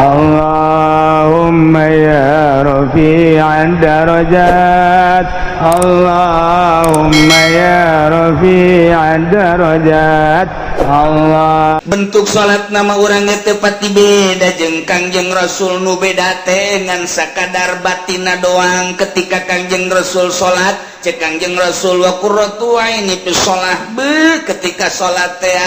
Allahumma ya rafi'ad darajat, Allahumma ya rafi'ad darajat. Allah. Bentuk salat nama urang teu pati beda jeung Kangjeng Rasul, nu beda teh ngan sakadar batina doang. Ketika Kangjeng Rasul salat cek Kangjeng Rasul wa qurratu aini fi shalah, ketika salat teh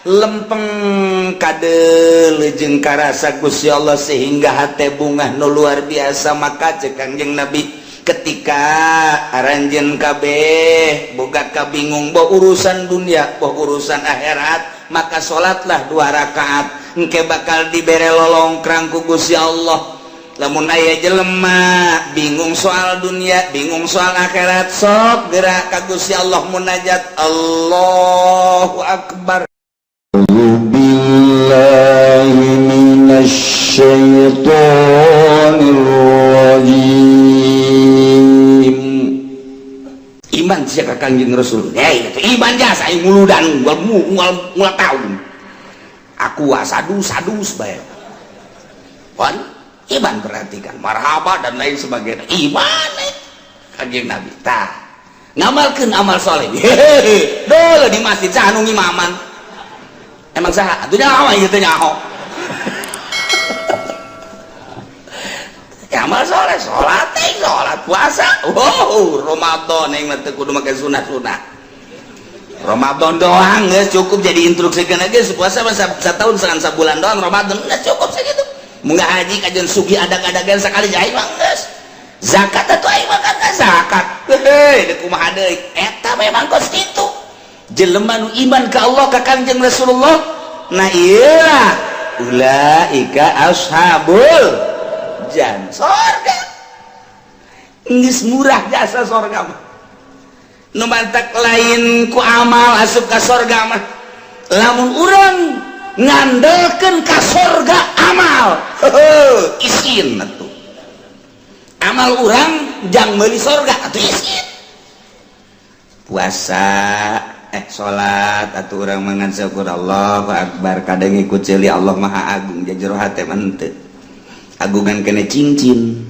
lempeng kadel jeung karasa Gusti Allah sehingga hate bungah nu luar biasa. Maka cek Kangjeng Nabi ketika aranjeun kabeh boga kabingung boh urusan dunia boh urusan akhirat, maka salatlah 2 rakaat engke bakal dibere lolongkrang ku Gusti Allah. Lamun aya jelema bingung soal dunia, bingung soal akhirat, sok gerak ka Gusti Allah munajat Allahu Akbar. Billahi minasy syaithanir rajim. Iman sia ka Kangjeng Rasul. Itu iman jasa aing muludan mual taun. Aku sadus bae. Wan, iman perhatikan marhaba dan lain sebagainya. Iman Kangjeng Nabi. Tah. Ngamalkeun amal saleh. Dole di masjid anu ngimaman. Emang saha? Atuh nyaho ieu teh nyaho. Amal soleh, sholat puasa. Ramadan yang teu kudu make sunah-sunah. Ramadan doang geus cukup jadi instruksikeun geus puasa satahun segan sabulan doang Ramadan geus cukup sakitu. Mun haji kajian sugi adag-adagan sakali jai mah geus. Zakat atuh aing mah kagak zakat. Deuk kumaha deui? Eta memang kos kitu. Jelema nu iman ka Allah ka Kangjeng Rasulullah. Nah iya ulaika ashabul jan sorga. Geus murah jasa sorga mah. Nu mantak lain ku amal asup ka sorga mah. Lamun urang ngandelkeun ka sorga amal. Isin atuh. Amal urang jang meuli sorga atuh isin. Puasa salat atuh urang mangan syukur Allahu Akbar kadang ikut ceuli Allah Maha Agung jajero hate mah teu. Agungan kene cincin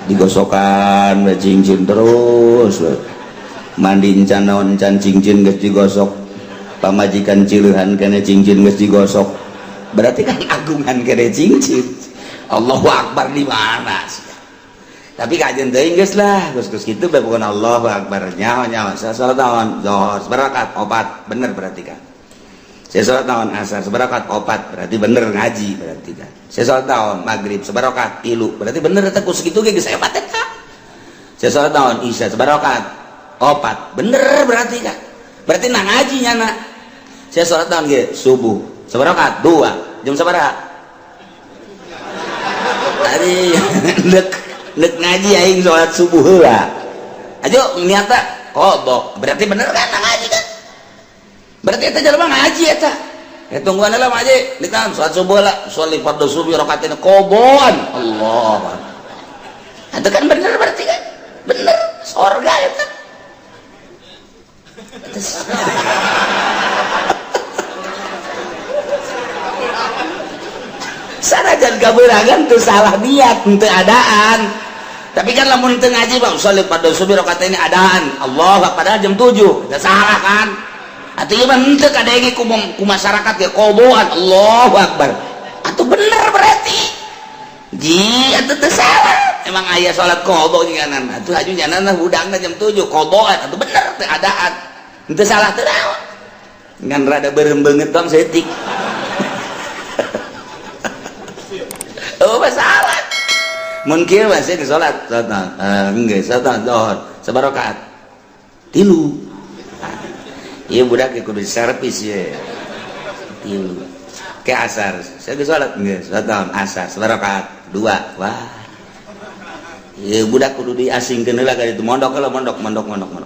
digosokan we cincin terus mandi encan naon encan cincin geus digosok, pamajikan cileuhan kene cincin geus digosok, berarti kan agungan kene cincin. Allahu Akbar di mana sih? Tapi kajian teuing geus lah geus kitu bae bukan Allahu Akbar nyaho salat naon zuhur sabarakat 4 bener berarti kan. Saya salat naon asar sabarakat 4 berarti bener ngaji berarti kan. Saya salat naon maghrib sabarakat 3 berarti bener eta kus kitu ge geus hebat eta. Saya salat naon isya sabarakat 4 bener berarti kan. Berarti na ngaji nyana. Saya salat naon ge subuh sabarakat 2 jam sabaraha? Tadi Nek ngaji aing salat subuh heula. Ajo niata qodho. Berarti bener kan ngaji kan? Berarti eta jelema ngaji eta. Tungguan heula mah aja. Ditan salat subuh heula, sholli fardhu subuh rakaatain qoboan. Allah. Eta kan bener berarti kan? Bener surga eta. Sanajan kabeurangan teu salah niat teu adaan. Tapi kan lamun teu ngaji bang sholli fardhu subuh rakaatain adaan. Allah padahal jam 7. Teu salah kan? Atuh ieu mah henteu kadenge ku masyarakat ge qoboan. Allahu Akbar. Atuh bener berarti. Ji atuh teu salah. Emang aya salat qobo jinganan. Atuh aju nyanana hudangna jam 7 qoboan. Atuh bener teu adaan. Henteu salah teu naon. Ngan rada beureum beungeut bang setik. Oh masalah. Mungkin masih di sholat enggak sholat dohor sebarakaat 3 iya budak kudu servis ya 3 ke asar saya di sholat enggak sholat asar sebarakaat 2 wah iya budak kudu diasingkeun heula ka ditu mondok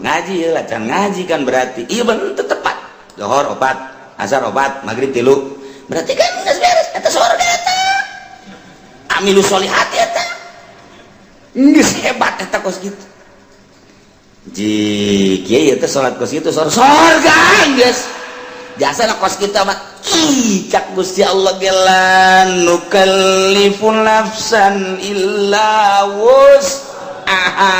ngaji heula can ngaji kan berarti iya bener tepat dohor 4 asar 4 maghrib 3 berarti kan geus beres eta surga eta amilu sholihat eta geus hebat eta kos kitu. Ji kieu teh salat kos kitu surga geus. Jasana kos kita mah cak Gusti Allah gelan nukallifu nafsan illa wus'aha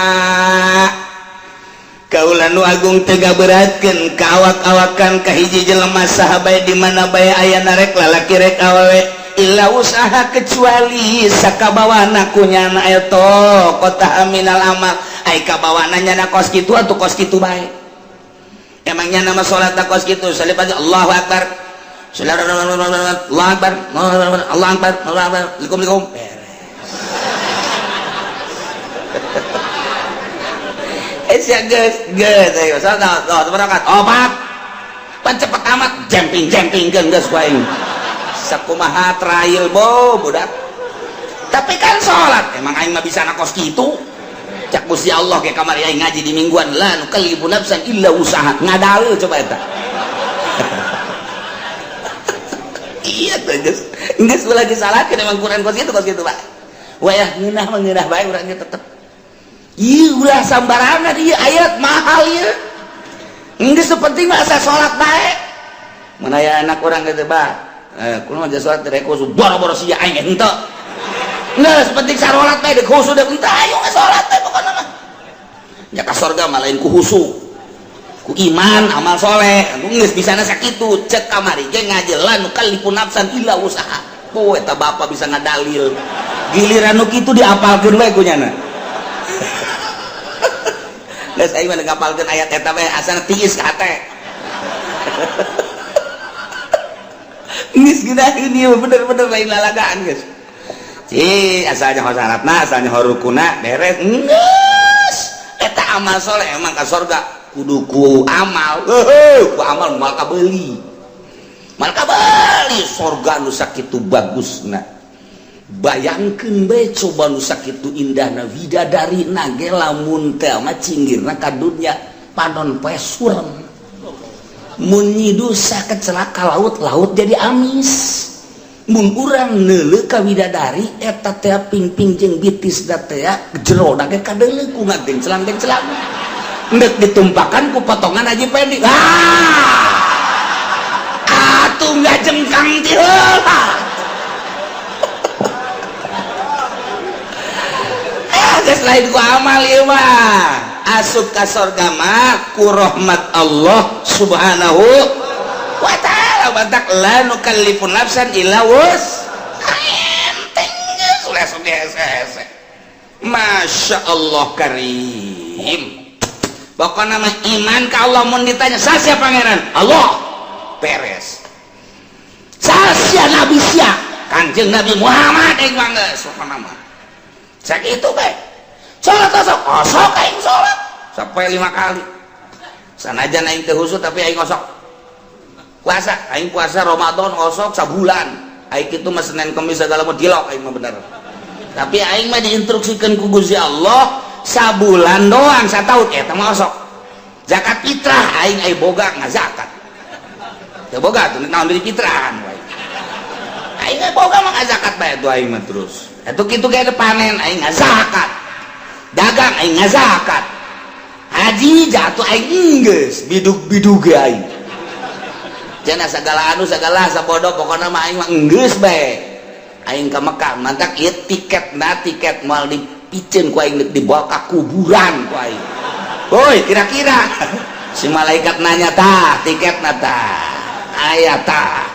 kaula nu agung tega beratkeun kaawak-awakan ka hiji jelema saha bae di mana bae aya rek lalaki rek awewe illa usaha kecuali sakabawana kunyana eta qata minal amal ai kabawana nyana kos kitu atuh kos kitu bae emangnya nama salat kos kitu salih Allahu akbar Allahu akbar Allahu akbar Assalamualaikum guys seberangkat opat cepet amat jumping geus ku aing sakumaha trial budak tapi kan sholat emang aing mah bisa nakos kitu cak Gusti Allah ke kamar aing ngaji di mingguan la nukallifu nafsan illa usaha ngadal coba eta iya tuh geus lagi salahkeun emang Quran kos kitu Pak wayah ngeunah bae urang tetep iya ulah sambarangan iya ayat mahal ya ini sepenting masa sholat baik mana ya anak orang kata bah kalau aja sholat dari khusus boro-boro sih ya aing ente nggak sepenting sholat baik dek khusus dek ente ayo nggak sholat baik pokoknya mah ya ke surga malain ku khusus ku iman amal soleh nggak bisa nasa gitu cek kamari ge ngajelan nukallifu nafsan illa usaha poe eta bapak bisa ngadalil giliran nu kitu diapalkeun we ku nyana geus aing mah ngapalkeun ayat eta bae asana tiis ka hate. Geus geunaheun ieu bener-bener lain lalagaan geus. Asalnya syaratna, asalnya rukuna beres. Geus eta amal soleh emang ka surga kudu ku amal. Ku amal mal kabeuli. Mal kabeuli surga nu sakitu bagusna. Bayangkeun bae coba nu sakitu indahna widadari nage lamun teh mah cinggirna ka dunya panon poe surem mun nyidu sakecelak ka laut jadi amis mun urang neuleuh ka widadari eta teh pingping jeung bitis da teh jero nage kadeuleuh ku ngageng celang endek ditumpakan ku potongan aji pendek atuh ngajengkang ti heula lain ku amal ieu mah asup ka surga mah ku rahmat Allah subhanahu wa ta'ala badak la nukallifu nafsan illa enteng geus hese Masya Allah karim pokokna mah iman ka Allah mun ditanya sasia pangeran Allah beres sasia nabi sia Kanjeng Nabi Muhammad aing mah geus pokona mah sakitu bae sholat kosok aing sholat sampai 5 kali sanajan aing teh khusus tapi aing kosok puasa aing puasa Ramadan kosok sabulan aing kitu mah Senin Kamis segala mah dilok aing mah bener tapi aing mah diinstruksikan ku Gusti Allah sabulan doang sataun eta mah kosok zakat fitrah aing boga ngazakat teu boga tuh naon dari fitrahan wae aing boga mah ngazakat bae tuh aing mah terus eta kitu ge panen aing ngazakat dagang aing ngazakat haji jatuh aing geus bidug aing cenah sagala sabodo pokona mah aing mah geus bae aing ka Mekah mantak ieu tiket moal dipiceun ku aing dibawa ka kuburan ku aing hoi kira-kira si malaikat nanya tah tiketna tah aya tah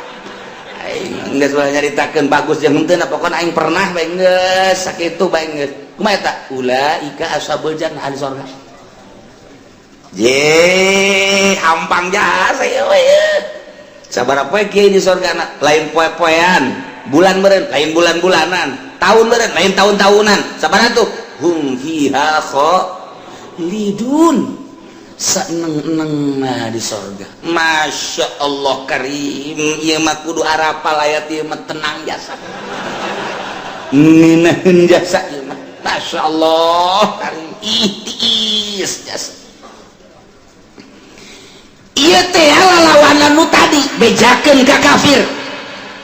aing geus bae nyaritakeun bagus jeung henteu pokona aing pernah bae geus sakitu bae geus kumaha eta ulaika ashabul jannah ahli surga je hampang jasa ya we sabaraha poe kieu di surgana lain poe-poean bulan meureun lain bulan-bulanan tahun meureun lain tahun-tahunan sabaraha tuh hum fiha khalidun saeneng-enengna di surga Masya Allah karim ieu mah kudu arapal ayat ieu mah tenang jasa ngeunaheun jasa ieu mah Masya Allah karim ihtis jasa iya teh lalawanan nu tadi bejakeun ka kafir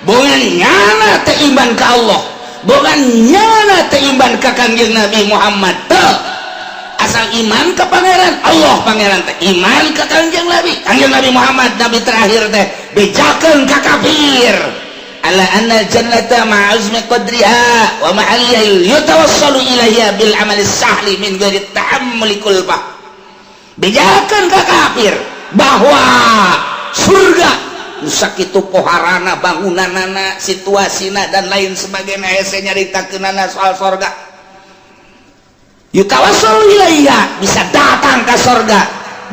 bogan nyana teh iman ka Allah bogan nyana teh iman ka Kanjeng Nabi Muhammad asal iman ke pangeran Allah pangeran teh iman ke Kanjeng Nabi Muhammad nabi terakhir teh bejakeun ka kafir ala anna jannata ma'azmi qadriha wa ma'aliyah yutawassalu ilaiha bil amali sahli min ghairi ta'ammuli kulbah. Bejakeun ka kafir bahwa surga sakitu poharana bangunanana situasina dan lain sebagainya hese nyaritakeunana soal surga yutawassalu ilaiha bisa datang ke surga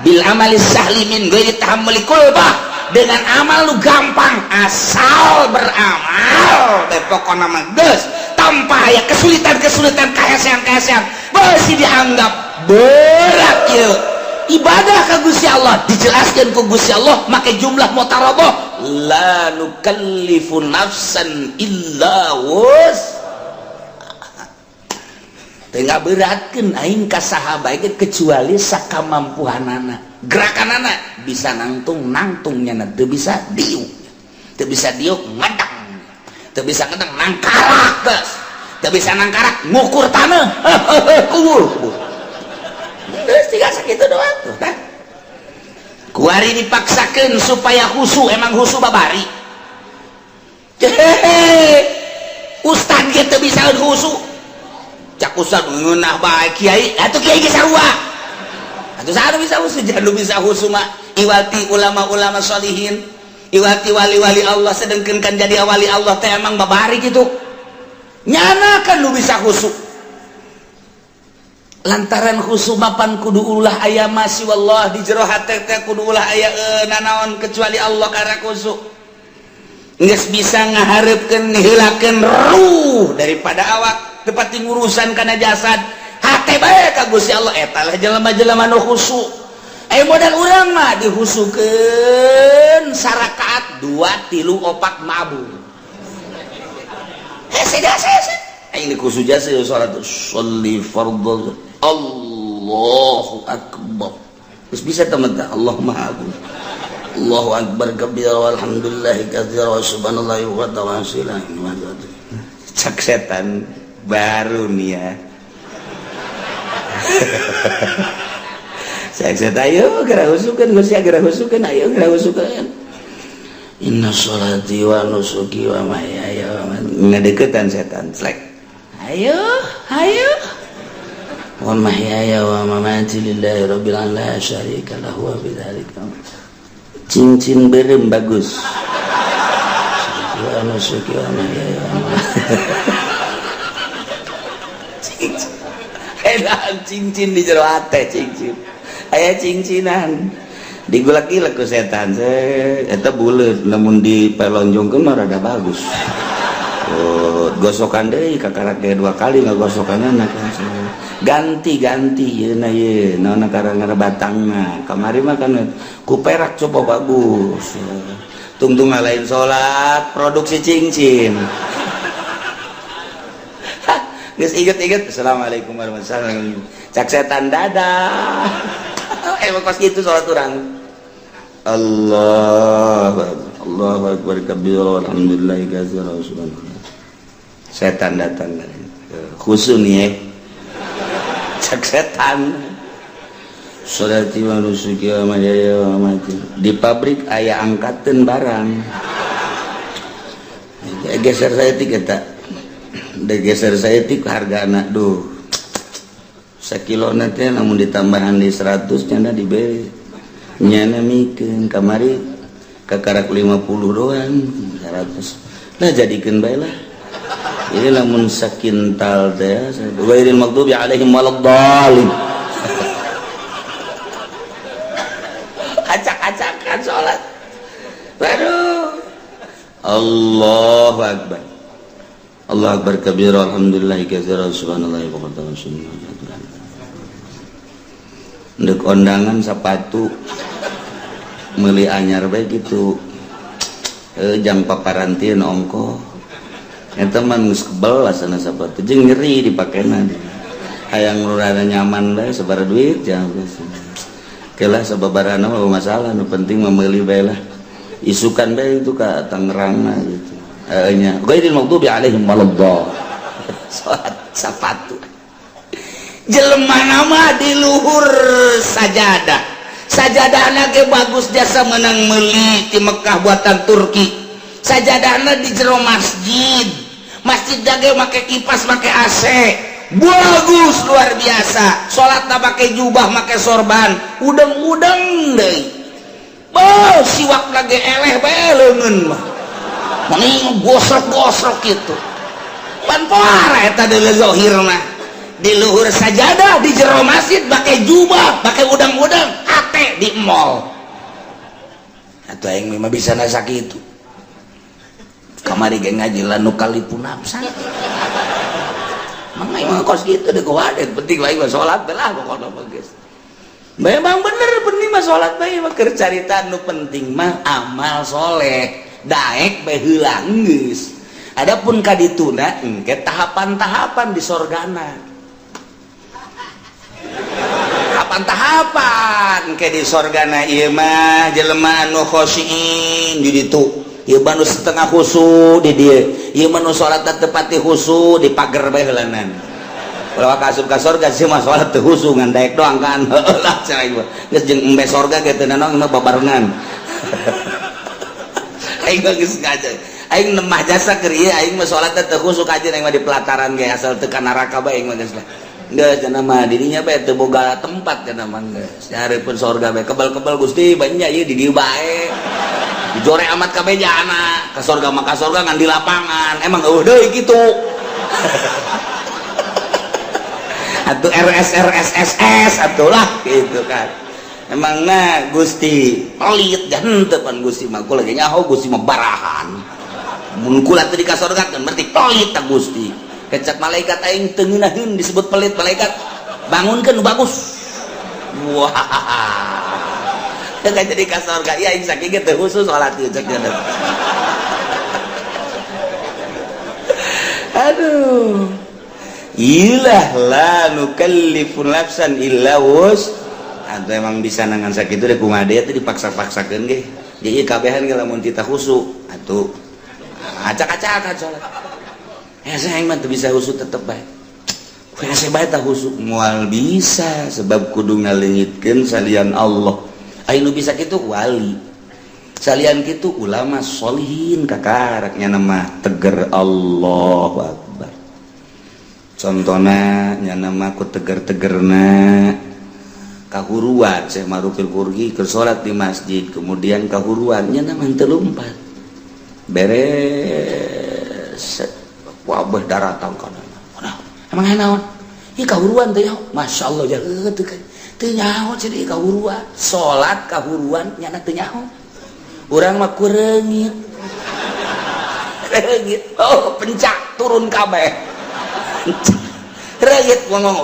bil amali sahli min ghairi ta'ammuli kulbah dengan amal lu gampang asal beramal pokoknya mah geus tanpa aya kesulitan-kesulitan kahesean-kahesean masih dianggap berat ieu ibadah ka Gusti Allah dijelaskeun ku Gusti Allah make jumlah mutarabah la nukallifu nafsan illa wus teu ngaberatkeun aing ka saha bae kecuali sakamampuhanana gerakanana bisa nangtungnya teu bisa diuk ngedang teu bisa ngedang nangkarak teu bisa nangkarak ngukur tanah kubur geus tiga sakitu doang tuh tah kuari dipaksakeun supaya husu emang husu babari ustad ge teu bisa husu cak ustad ngeunah bae kiai atuh kiai ge sarua atuh saha bisa husu jangan bisa husu mah iwati ulama-ulama sholihin iwati wali-wali Allah sedengkeun kan jadi wali Allah teh emang babari gitu nyana kan lu bisa husu lantaran husu mapan kudu ulah aya masih wallah di jero hate teh kudu ulah aya nanaon kecuali Allah karena husu geus bisa ngahareupeun niheulakeun ruh daripada awak tepati ngurusan kana jasad hate bae ka Gusti Allah eta lah jelema-jelema nu khusyuk modal urang mah dihusukeun sarakaat 2 3 4 mabul hese aing dikusu jasa salat sholli fardhu Allahu akbar geus bisa temen-temen Allahumma agung Allahu akbar kabira walhamdulillahi katsira wa subhanallahi wa ta'ala cak setan baru nih ya saya ayo gerak husukeun Gusti gerak husukeun ayo gerak husukeun inna sholati wa nusuki wa mahyaya wa mamati ngadeukeutan setan slek ayo wa mahyaya wa mamati lillahi rabbil alamin la syarika lahu wa bidzalika cincin berem bagus wa nusuki wa mahyaya wa edan cincin di jero hate cincin aya cincinan digulak-gilak ku setan eta buleut lamun dipelonjongkeun mah rada bagus gosokan deui kakarake 2 kali ngagosokanna ganti yeuna ye naonna karangana batangna kamari mah kan ku perak coba bagus tungtung ngalain salat produksi cincin geus inget-inget assalamualaikum warahmatullahi wabarakatuh cak setan dadah emang pas gitu salat urang Allahu akbar kabira walhamdulillahi katsira wa subhanallah setan datang khusus nih cak setan sholati wa nusuki wa mahyaya wa mamati di pabrik aya angkateun barang geser saya tiket geser saya tik harga anak duh sekilo nanti namun ditambahan di 100 nyana diberi nyana mikeun kamari kakarak 50 doang 100 lah jadikan bae lah ini lamun sakintal teh ghairil maghdubi alaihim waladdallin acak-acakan salat baru Allahu akbar Allah akbar kabira alhamdulillahi katsira subhanallahi wa ta'ala ndek kondangan sepatu meuli anyar bae kitu jang paparantieun ongko eta mah geus kebel asana sepatu jeung nyeri dipakena hayang rada nyaman bae sabar duit jang kelah sababarana mah masalah nu penting mah meuli bae lah isukan bae itu ka Tangerang gitu nya ghairil maghdubi alaihim waladdallin salat sepatu jelema nama di luhur sajadah sajadahna ge bagus jasa menang meuli di Mekah buatan Turki. Sajadahna di jero masjid ge make kipas make AC bagus luar biasa. Salatna make jubah make sorban udeng-udeng deui. Siwak lagi eleh bae leungeun mah mending gosrok-gosrok gitu pan poara eta deuleu zahirna di luhur sajadah di jero masjid pakai jubah pakai udang-udang ate di mall atuh aing mah bisa na sakitu kamari ge ngaji lanu kalipu nafsan mang aing mah kos kitu deuk wadet penting lain mah salat belah pokona mah geus memang bener penting mah salat bae mah keur carita nu penting mah amal soleh daek bae heula geus. Adapun kadituna engke tahapan-tahapan di sorgana. Tahapan-tahapan engke di sorgana ieu mah jelema anu khosyiin di ditu. Ieu mah nu setengah khusu di dieu. Ieu mah nu salatna teu pati khusu di pager bae heulanan. Ulah ka asup ka sorga sih mah salat teu khusu ngan daek doang kan. Heulah cenah ieu. Geus jeung embe sorga ge teu naon mah babarengan. Aing geus ngaja. Aing nemah jasa keur ieu aing mah salat teh khusyuk aja aing mah di pelataran ge asal teu ka neraka bae aing mah geus. Geus cenah mah dirinya bae teu boga tempat cenah mah geus. Nyareupkeun sorga bae kebal-kebal Gusti banyak ieu di dieu bae. Dijore amat kabejana ka sorga mah ka sorga ngan di lapangan. Emang eueuh deui kitu. Atuh RSRSSS atuh lah gitu kan. Emangna Gusti pelit henteu pan Gusti mah kula ge nyaho Gusti mah barahan. Mun kula teu di ka sorga kan berarti pelit ta Gusti. Kecap malaikat aing teu ngeunaheun disebut pelit malaikat. Bangunkeun nu bagus. Wah. Teu jadi ka sorga ieu aing saking ge teu khusus salat ieu cek dia. Aduh. Ilah la nukallifu nafsan illa wus. Atuh emang bisa nangan sakitu deh kumaha deui teh dipaksa-paksakeun ge. Jadi kabehan ge lamun tita khusyuk atuh acak-acakan salat. Saya mah teu bisa khusyuk tetep bae. Kumaha bae tah khusyuk moal bisa sebab kudu ngaleungitkeun salian Allah. Aya nu bisa kitu wali. Salian kitu ulama sholihin kakaraknya nama teger Allahu Akbar. Contohna nya nama ku teger-tegerna kahuruan Syekh Marufil Qurgi ke salat di masjid kemudian kahuruan nya nama teu lumpat beres wabah daratang kana emang naon ieu kahuruan teh ya masyaallah jaeu teu nyaho jadi kahuruan salat kahuruan nya teu nyaho urang mah kureungit oh pencak turun kabeh reugit ngomong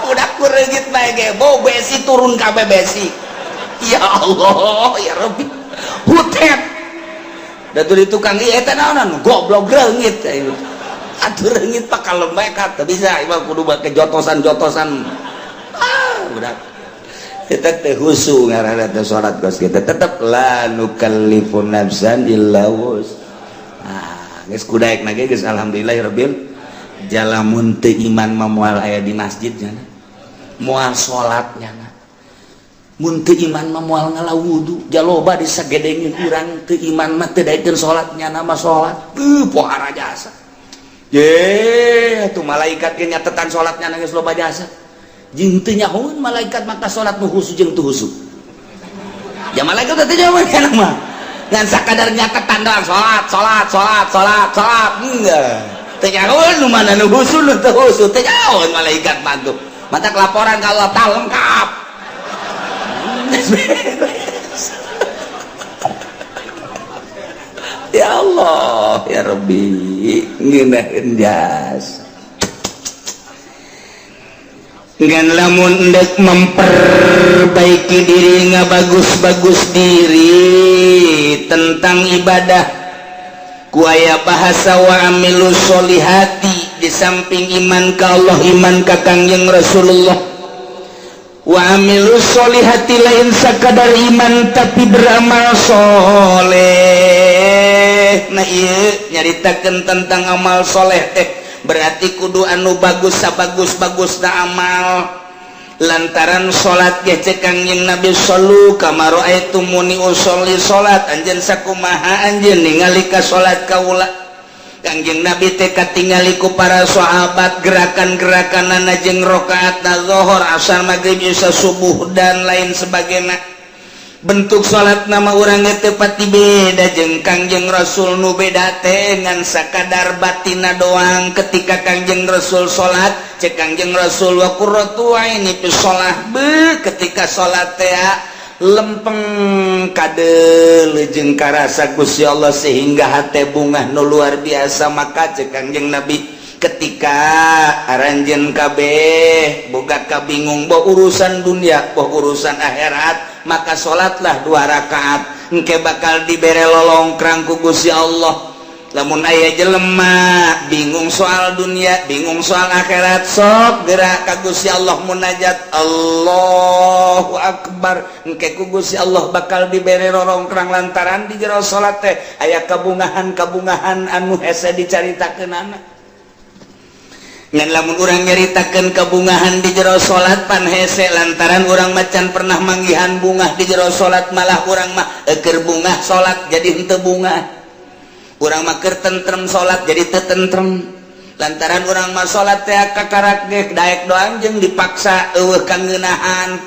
udah kureugit bae ge bau besi turun kabeh besi ya Allah ya Rabbi hutet da tuh di tukang ieu eta naonan goblok reungit atuh reungit pak kalem bae ka teu bisa ieu kudu make jotosan-jotosan udah kita teh khusyuk ngaranna teh salat geus kita tetep la nukallifu nafsan illa wus. Geus kudaekna ge geus alhamdulillahirabbil jalamun teu iman mah moal aya di masjid nya moal salatnya mun teu iman mah moal ngalawudu jaloba disagedengeun urang teu iman mah teu daekeun salatnya nama salat pohara jasa ye atuh malaikat ge nyatetan salatnya geus loba jasa jeung teu nyahoeun malaikat maka salat nu khusyuk jeung teu khusyuk ya malaikat teh jawaban kana mah ngan sakadar nyatetan doang salat enggak teu nyahoeun nu mana nu khusyuk nu teu khusyuk teu nyahoeun malaikat mantu mata laporan ka Allah tah lengkap ya Allah ya Rabbi ngeunaheun jasa ngan lamun endek memperbaiki diri ngabagus-bagus diri tentang ibadah ku aya bahasa wa amilus solihati di samping iman ka Allah iman ka Kangjeng Rasulullah wa amilus solihati lain sakadar iman tapi beramal soleh nah ieu nyaritakeun tentang amal soleh teh berarti kudu anu bagus sabagus-bagus na amal lantaran salat ge cek Kangjeng Nabi sallu kama raaitumuni usolli salat anjeun sakumaha anjeun ningali ka salat kaula Kangjeng Nabi teh katingali ku para sahabat gerakan-gerakanana jeung rakaatna zuhur asar maghrib isya subuh dan lain sebagainya bentuk salat nama urang teh pati beda jeung Kangjeng Rasul nu beda teh ngan sakadar batina doang ketika Kangjeng Rasul salat cek Kangjeng Rasul wa qurratu aini fi shalah be ketika salat teh lempeng kadel jeung karasa Gusti Allah sehingga hate bungah nu luar biasa maka cek Kangjeng Nabi ketika aranjeun kabeh boga kabingung boh urusan dunia boh urusan akhirat maka salatlah 2 rakaat engke bakal dibere lolongkrang ku Gusti Allah lamun aya jelema bingung soal dunia bingung soal akhirat sok gerak ka Gusti Allah munajat Allahu Akbar engke ku Gusti Allah bakal dibere lolongkrang lantaran di jero salat teh aya kabungahan anu hese dicaritakeunana ngan lamun urang nyaritakeun kabungahan di jero salat pan hese lantaran urang macan pernah manggihan bungah di jero salat malah urang mah keur bungah salat jadi henteu bungah urang mah keur tentrem salat jadi teu tentrem lantaran urang mah salat teh kakarak ge daek doang jeung dipaksa eueuh kangeunahan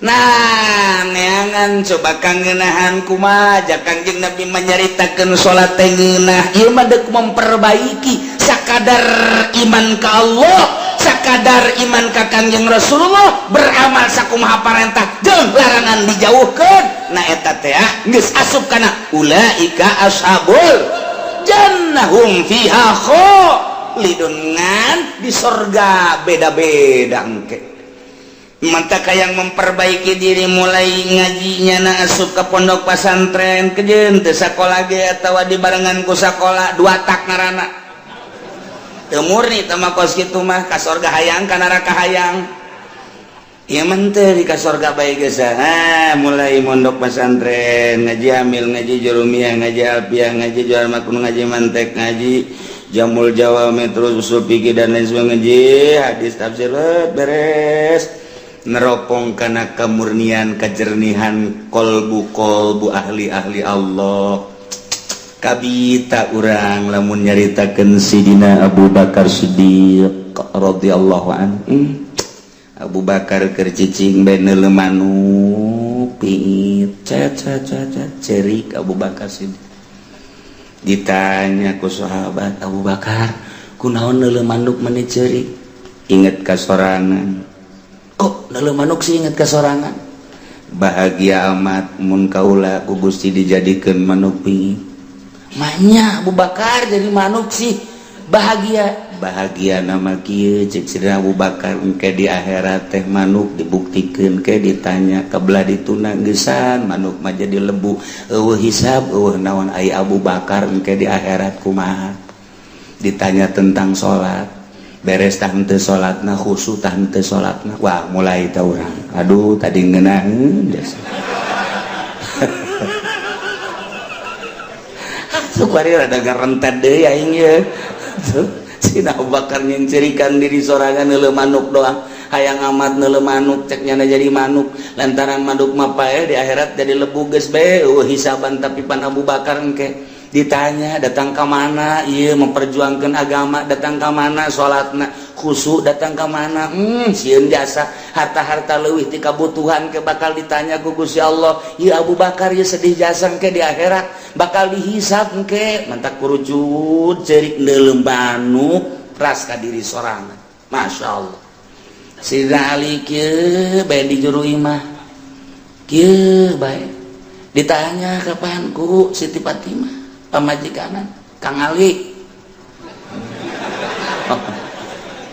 nah neangan coba kangeunahan kumaha jak Kangjeng Nabi menyaritakeun salat teh ngeunah ieu mah deuk memperbaiki sakadar iman ka Allah sakadar iman ka Kangjeng Rasulullah beramal sakumaha parentah jeung larangan dijauhkeun nah eta teh geus asup kana ulaika ashabul jannah hum fiha khalidun ngan di surga beda-beda engke mantap yang memperbaiki diri mulai ngajinya na asup ke pondok pesantren kejeun teu sakola ge atawa dibarengan ku sakola 2 tak ngaranna teu murni teh mah kos kitu mah ka surga hayang ka neraka hayang ieu mah teu di ka surga bae geus mulai mondok pesantren ngaji amil ngaji jurumiyah ngaji alfiah ngaji jual makun ngaji mantek ngaji jamul jawami terus usul fikih dan lain sebagainya ngaji hadis tafsir beres neropong kana kemurnian kejernihan kolbu ahli Allah kabita urang lamun nyaritakeun Sidina Abu Bakar Siddiq radhiyallahu anhu Abu Bakar keur cicing bae neuleuh manuk piit cerik Abu Bakar Siddiq ditanya ku sahabat Abu Bakar kunaon neuleuh manuk maneh cerik inget ka sorangan kok neuleuh manuk sih inget kasorangan bahagia amat mun kaula ku Gusti dijadikeun manuk piit manya Abu Bakar jadi manuk sih bahagia nama kieu cek Sidina Abu Bakar engke di akhirat teh manuk dibuktikeun ke ditanya kabelah dituna geusan manuk mah jadi lembu eueuh hisab eueuh naon ai Abu Bakar engke di akhirat kumaha ditanya tentang salat beres tah henteu salatna khusyuk tah henteu salatna wah mulai tah urang aduh tadi ngeunaheun supari rada ngarentet deui aing ye Sidina Abu Bakar nyencerikan diri sorangan neuleuh manuk doang hayang amat neuleuh manuk cek nyana jadi manuk lantaran manuk mah pae di akhirat jadi lebu geus bae eueuh hisaban tapi pan Abu Bakar engke ditanya datang ke mana iya memperjuangkan agama datang ke mana salatna khusyuk datang ke mana sieun jasa harta-harta leuwih ti kabutuhan ke bakal ditanya ku Gusti Allah ieu Abu Bakar ieu sedih jasa engke di akhirat bakal dihisab engke mantak kurucut cerik neuleuh manuk ras ka diri sorangan masyaallah Sidina Ali kieu bae di juru imah kieu bae ditanya kapan ku Siti Fatimah pamajikanan Kang Ali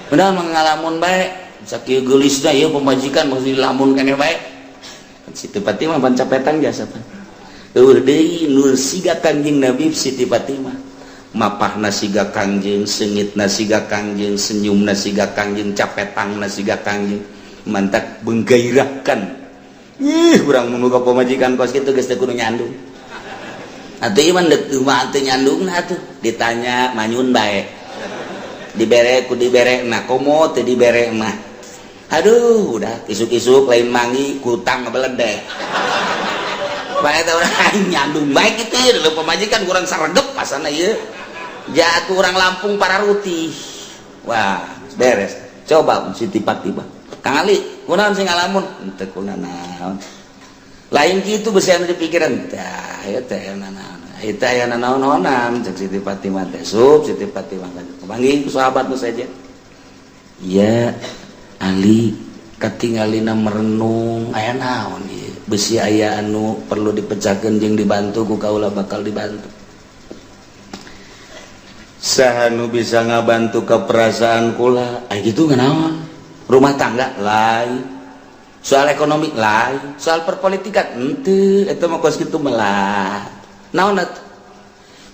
benar mengalamun baik sakieu geulisna ieu pamajikan mesti dilamun keneh bae Siti Fatimah pan capetan jasa pan eueuh deui nu siga Kangjeng Nabi Siti Fatimah mapahna siga Kangjeng seungitna siga Kangjeng senyumna siga Kangjeng capetangna siga Kangjeng mantak menggairahkan urang mun ka pamajikan kos kitu geus teu kudu nyandung atuh iman deuk mah teu nyandungna atuh ditanya manyun bae dibere komo teh dibere mah aduh udah isuk-isuk lain mangi kutang ngebeledek bae teh urang nyandung baik itu lho pemajikan kurang saregep pasana ieu jatuh orang Lampung Pararuti wah beres coba si tiba-tiba Kang Ali kunaon sing ngalamun teu kunaon lain kitu beusi anu dipikiran tah ieu teh naon eta aya naon-naonan cek Siti Fatimah teh Siti Fatimah kepanggih ku sahabatmu saja iya Ali katingalina merenung aya naon ieu beusi aya anu perlu dipecahkeun jeung dibantu ku kaula bakal dibantu saha nu bisa ngabantu ke perasaan kula gitu nganaon rumah tangga lain soal ekonomi lain soal perpolitikan henteu eta mah kos kitu melah naon atuh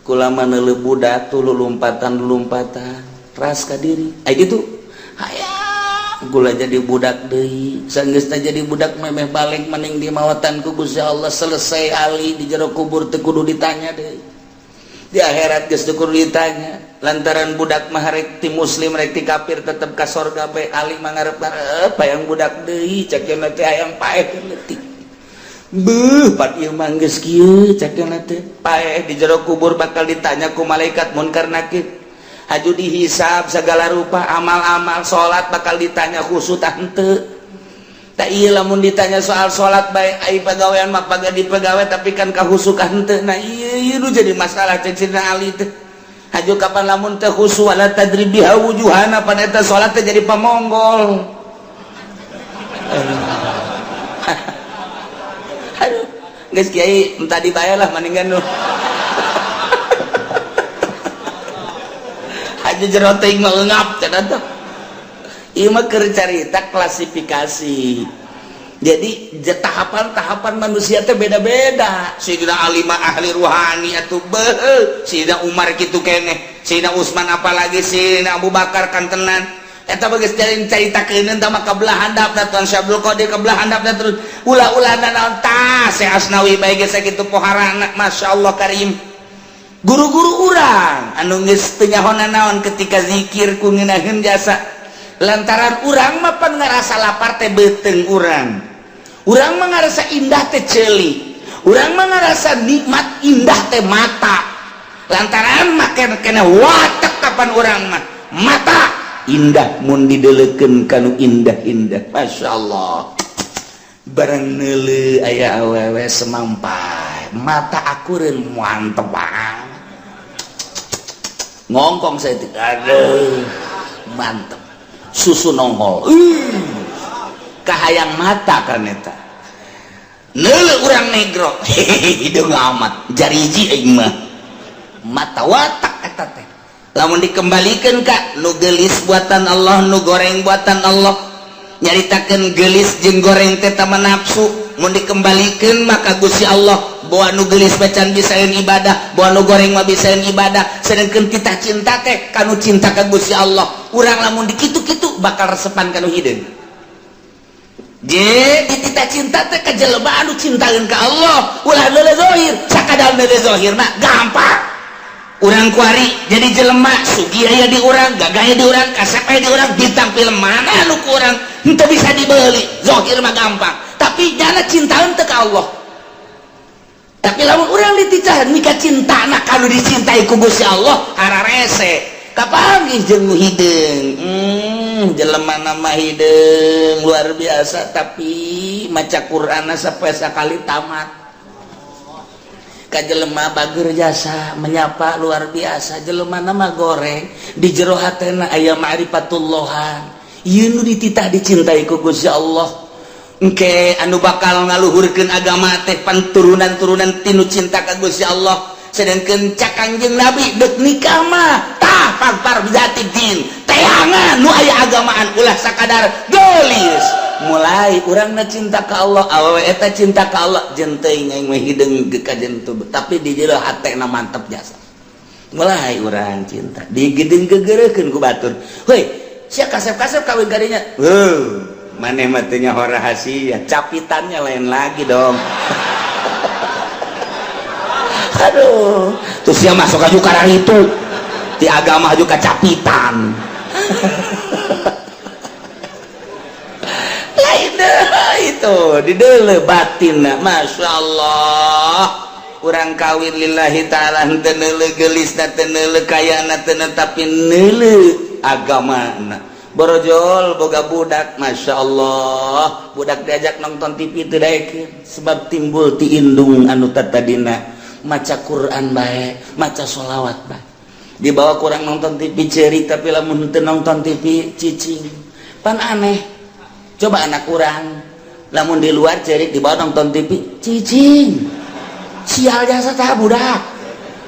kula mah neuleuh budak tuluy lompatan ras ka diri gitu hayang kula jadi budak deui saenggeus teh jadi budak memeh balik mending di mawatan ku Gusti Allah selesai Ali di jero kubur teu kudu ditanya deui di akhirat geus teu kudu ditanya lantaran budak mah rek ti muslim rek ti kafir tetep ka sorga bae Ali mah ngarep-ngarep hayang budak deui cak cenah teh hayang paeh leutik beuh pat ieu mah geus kieu cak cenah teh paeh di jero kubur bakal ditanya ku malaikat munkar nakir haju dihisab segala rupa amal-amal salat bakal ditanya khusus tah henteu tak ieu lamun ditanya soal salat bae ai pagawean mah pagadi pagawe tapi kan kahusu ka henteu nah ieu nu jadi masalah cek Sidina Ali teh haju kapan lamun teh khusu wala tadribiha wujuhana pada eta salat teh jadi pamonggol aduh geus kiai entah dibayar lah mendingan nu haju jero teuing mah eungap cenah teh ieu mah keur carita klasifikasi jadi tahapan-tahapan manusia teh beda-beda Sayyidina Ali mah ahli ruhani atuh beuh Sayyidina Umar kitu keneh Sayyidina Utsman apalagi Sayyidina Abu Bakar kantenan eta geus caritakeun tah mah kabelah handapna Tuan Syekh Abdul Qadir kabelah handapna terus ulah-ulahna naon tah Syekh Asnawi bae geus sakitu poharana masyaallah karim guru-guru urang anu geus teu nyahonna naon ketika zikir ku ngeunaheun jasa lantaran urang mah pan ngarasa lapar teh beuteung urang mah ngarasa indah teh ceuli urang mah ngarasa nikmat indah teh mata lantaran make kena watek kapan urang mah mata indah mun dideuleukeun kanu indah-indah masyaallah barang neuleuh aya awewe semampai mata akureun mantep banget ngongkong saya teh aduh mantep susu nongol kahayang mata kan eta neuleuh urang negro hidung amat jariji aing mah mata watak eta teh lamun dikembalikeun ka nu geulis buatan Allah nu goreng buatan Allah nyaritakeun geulis jeung goreng teh tama nafsu mun dikembalikeun maka Gusti Allah bahwa nu geulis bacan bisaeun ibadah bahwa nu goreng mah bisaeun ibadah sedangkeun kita cinta teh kanu cinta ka Gusti Allah urang lamun dikitu-kitu bakal resepan kanu hideung je ditita cinta teh ka jelema anu cintaeun ka Allah ulah leuleuh zahir sakadar leuleuh zahir mah gampang urang kuari jadi jelema sugih aya di urang gagah aya di urang kasep aya di urang bintang film mana anu ku urang henteu bisa dibeuli zahir mah gampang tapi jana cintaeun teh ka Allah tapi lamun urang diticahan mika cintana kanu dicintai ku Gusti Allah hararese kapanggih jeung nu hideung jelema nama hideung luar biasa tapi maca Qur'anna sapoe sakali tamat ka jelema bager jasa menyapa luar biasa jelema nama goreng di jero hatena aya ma'rifatullohan ieu nu dititah dicintai ku Gusti Allah engke anu bakal ngaluhurkeun agama teh panturunan-turunan tinu cinta ka Gusti Allah sedangkeun cak Kangjeng Nabi deuk nikah mah tah faktar bizati din teangan nu aya agamaan ulah sakadar geulis mulai urangna cinta ka Allah awewe eta cinta ka Allah jeung teuing aing mah hideung ka jentu tapi di jero hatena mantep jasa mulai urang cinta digedeung gegeureukeun ku batur heuy sia kasep-kasep kawin ka dinya maneh mah teu nyaho rahasia capitannya lain lagi dong aduh terus dia masuk aja karang itu di agama juga capitan. Lain itu di dele batin, masya Allah. Urang kawin lillahi ta'ala henteu neuleuh gelisna teu neuleuh kayana teu tapi neuleuh agamana. Borojol boga budak, masya Allah, budak diajak nonton TV teu daekeun sebab timbul ti indung anu tadina maca Quran bae, maca sholawat bae. Dibawa kurang nonton TV cerik tapi lamun teu nonton TV cicing. Pan aneh. Coba anak kurang lamun di luar cerik dibawa nonton TV cicing. Sial jasa tah budak,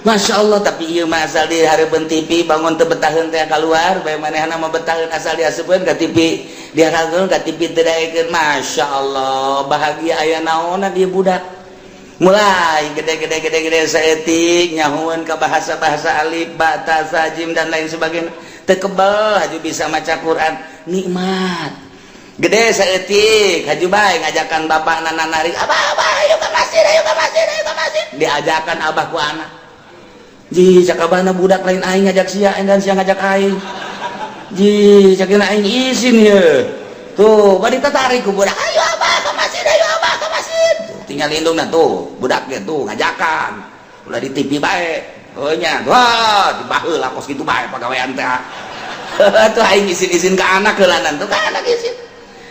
masya Allah. Tapi iya mah asal di hareupeun TV bangun teu betaheun teh keluar bae manehna mah betaheun asal diasupkeun ka TV dihareukeun ka TV teu daekeun, masya Allah. Bahagia aya naonna dia budak mulai gede saeutik nyahueun ka bahasa-bahasa alif ba ta sa jim dan lain sebagainya teu kebal haju bisa maca Quran nikmat. Gede saeutik haju bae ngajakan bapak nanarik abah ayo ke masjid diajakan abah ku anak ji cak abahna budak lain aing ngajak sia dan sia ngajak aing ji cakina aing izin ye tuh bari tertarik ku budak ayo abah ke masjid tuh, tinggal lindungna tuh budak ge tuh ngajakan ulah di TV bae heuh nya wah dibaheula kos kitu bae pagawean teh tuh aing izin-izin ka anak heulanan tuh ka anak izin.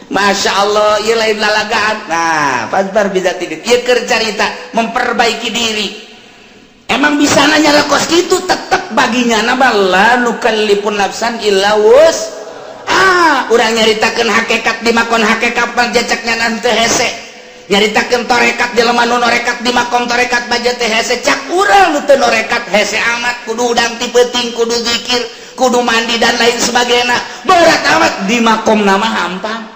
Masya Allah, ia lain lalagaan. Nah, pasbar bisa tidur. Ia cerita memperbaiki diri. Emang bisa nanya kos gitu, tetap baginya nabala nukallifun nafsan illa wus. Urang nyaritakeun hakikat di makon hakikat pajacaknya nanti hese. Nyaritakeun torekat di lemah nu norekat di makom torekat baja teh hese. Cak urang nu teu norekat hese amat kudu udang ti peuting kudu zikir, kudu mandi dan lain sebagainya. Berat amat di makom nama hampang.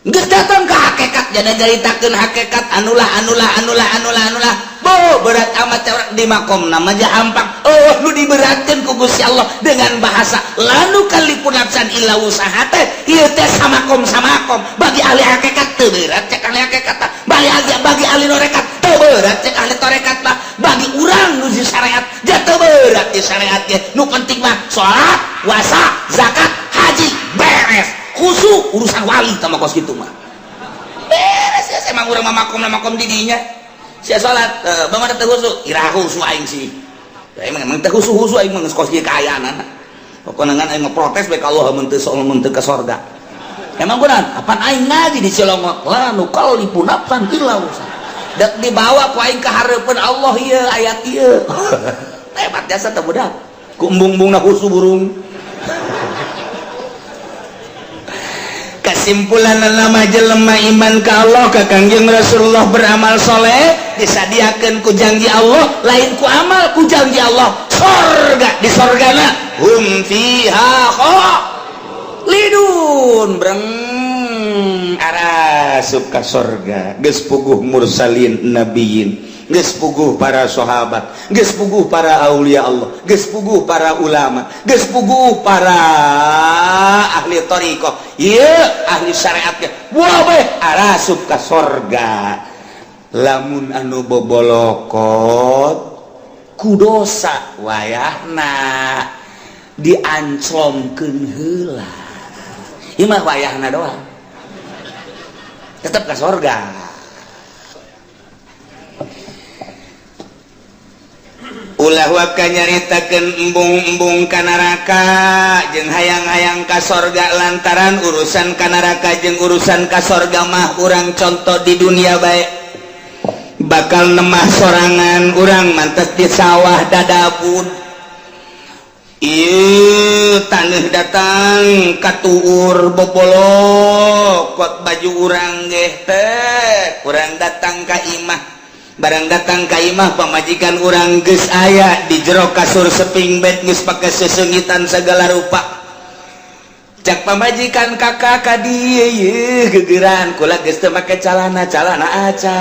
Geus datang ke hakikat jadi jaritakeun hakikat anulah bo berat amat orang di makom nama aja hampang. Oh lu diberatkeun ku Gusti Allah dengan bahasa lanu kalipun nafsan illa usahate ieu teh samakom bagi ahli hakikat teu berat cek ahli hakikat bagi ahli norekat teu berat cek ahli torekat mah bagi urang nu di syariat ja teu berat di syariat ge nu penting mah salat puasa zakat haji beres khusus urusan wali sama kos gitu mah beres ya emang urang makom didinya sia salat bangada teh khusus ira khusus aing sih emang teh khusus aing mah kos kieu kaayana pokona ngan aing protes bae ka Allah mun teu ka sorga emang kunaon apan aing ngaji di Cilongok la nu qalifun nafsan illa usaha dak dibawa ku aing ka hareupeun Allah ieu ayat ieu hebat jasa teh budak ku embung-embungna khusus burung. Kesimpulan nama jelema iman ke Allah ke Kangjeng Rasulullah beramal soleh disadiakeun ku janji Allah lain ku amal ku janji Allah sorga di sorgana hum fiha khalidun breng arasup ka sorga geus puguh mursalin nabiyin geus puguh para sahabat geus puguh para aulia Allah geus puguh para ulama geus puguh para ahli thariqah ieu ahli syariat ge wae arasup ka sorga lamun anu bobolokot ku dosa wayahna dianclomkeun heula ieu mah wayahna doang tetep ka sorga. Ulah waka nyaritakeun embung-embung ka neraka jeung hayang-hayang ka sorga lantaran urusan ka neraka jeung urusan ka sorga mah urang contoh di dunia bae bakal nemah sorangan urang mantes di sawah dadabun ieu taneuh datang katuur bobolok kot baju urang ge teh urang datang ka imah barang datang ka imah pamajikan urang geus aya di jero kasur seping bed geus pake sesengitan segala rupa cak pamajikan kakak ka dieu yeuh gegeran kula geus teu make calana aca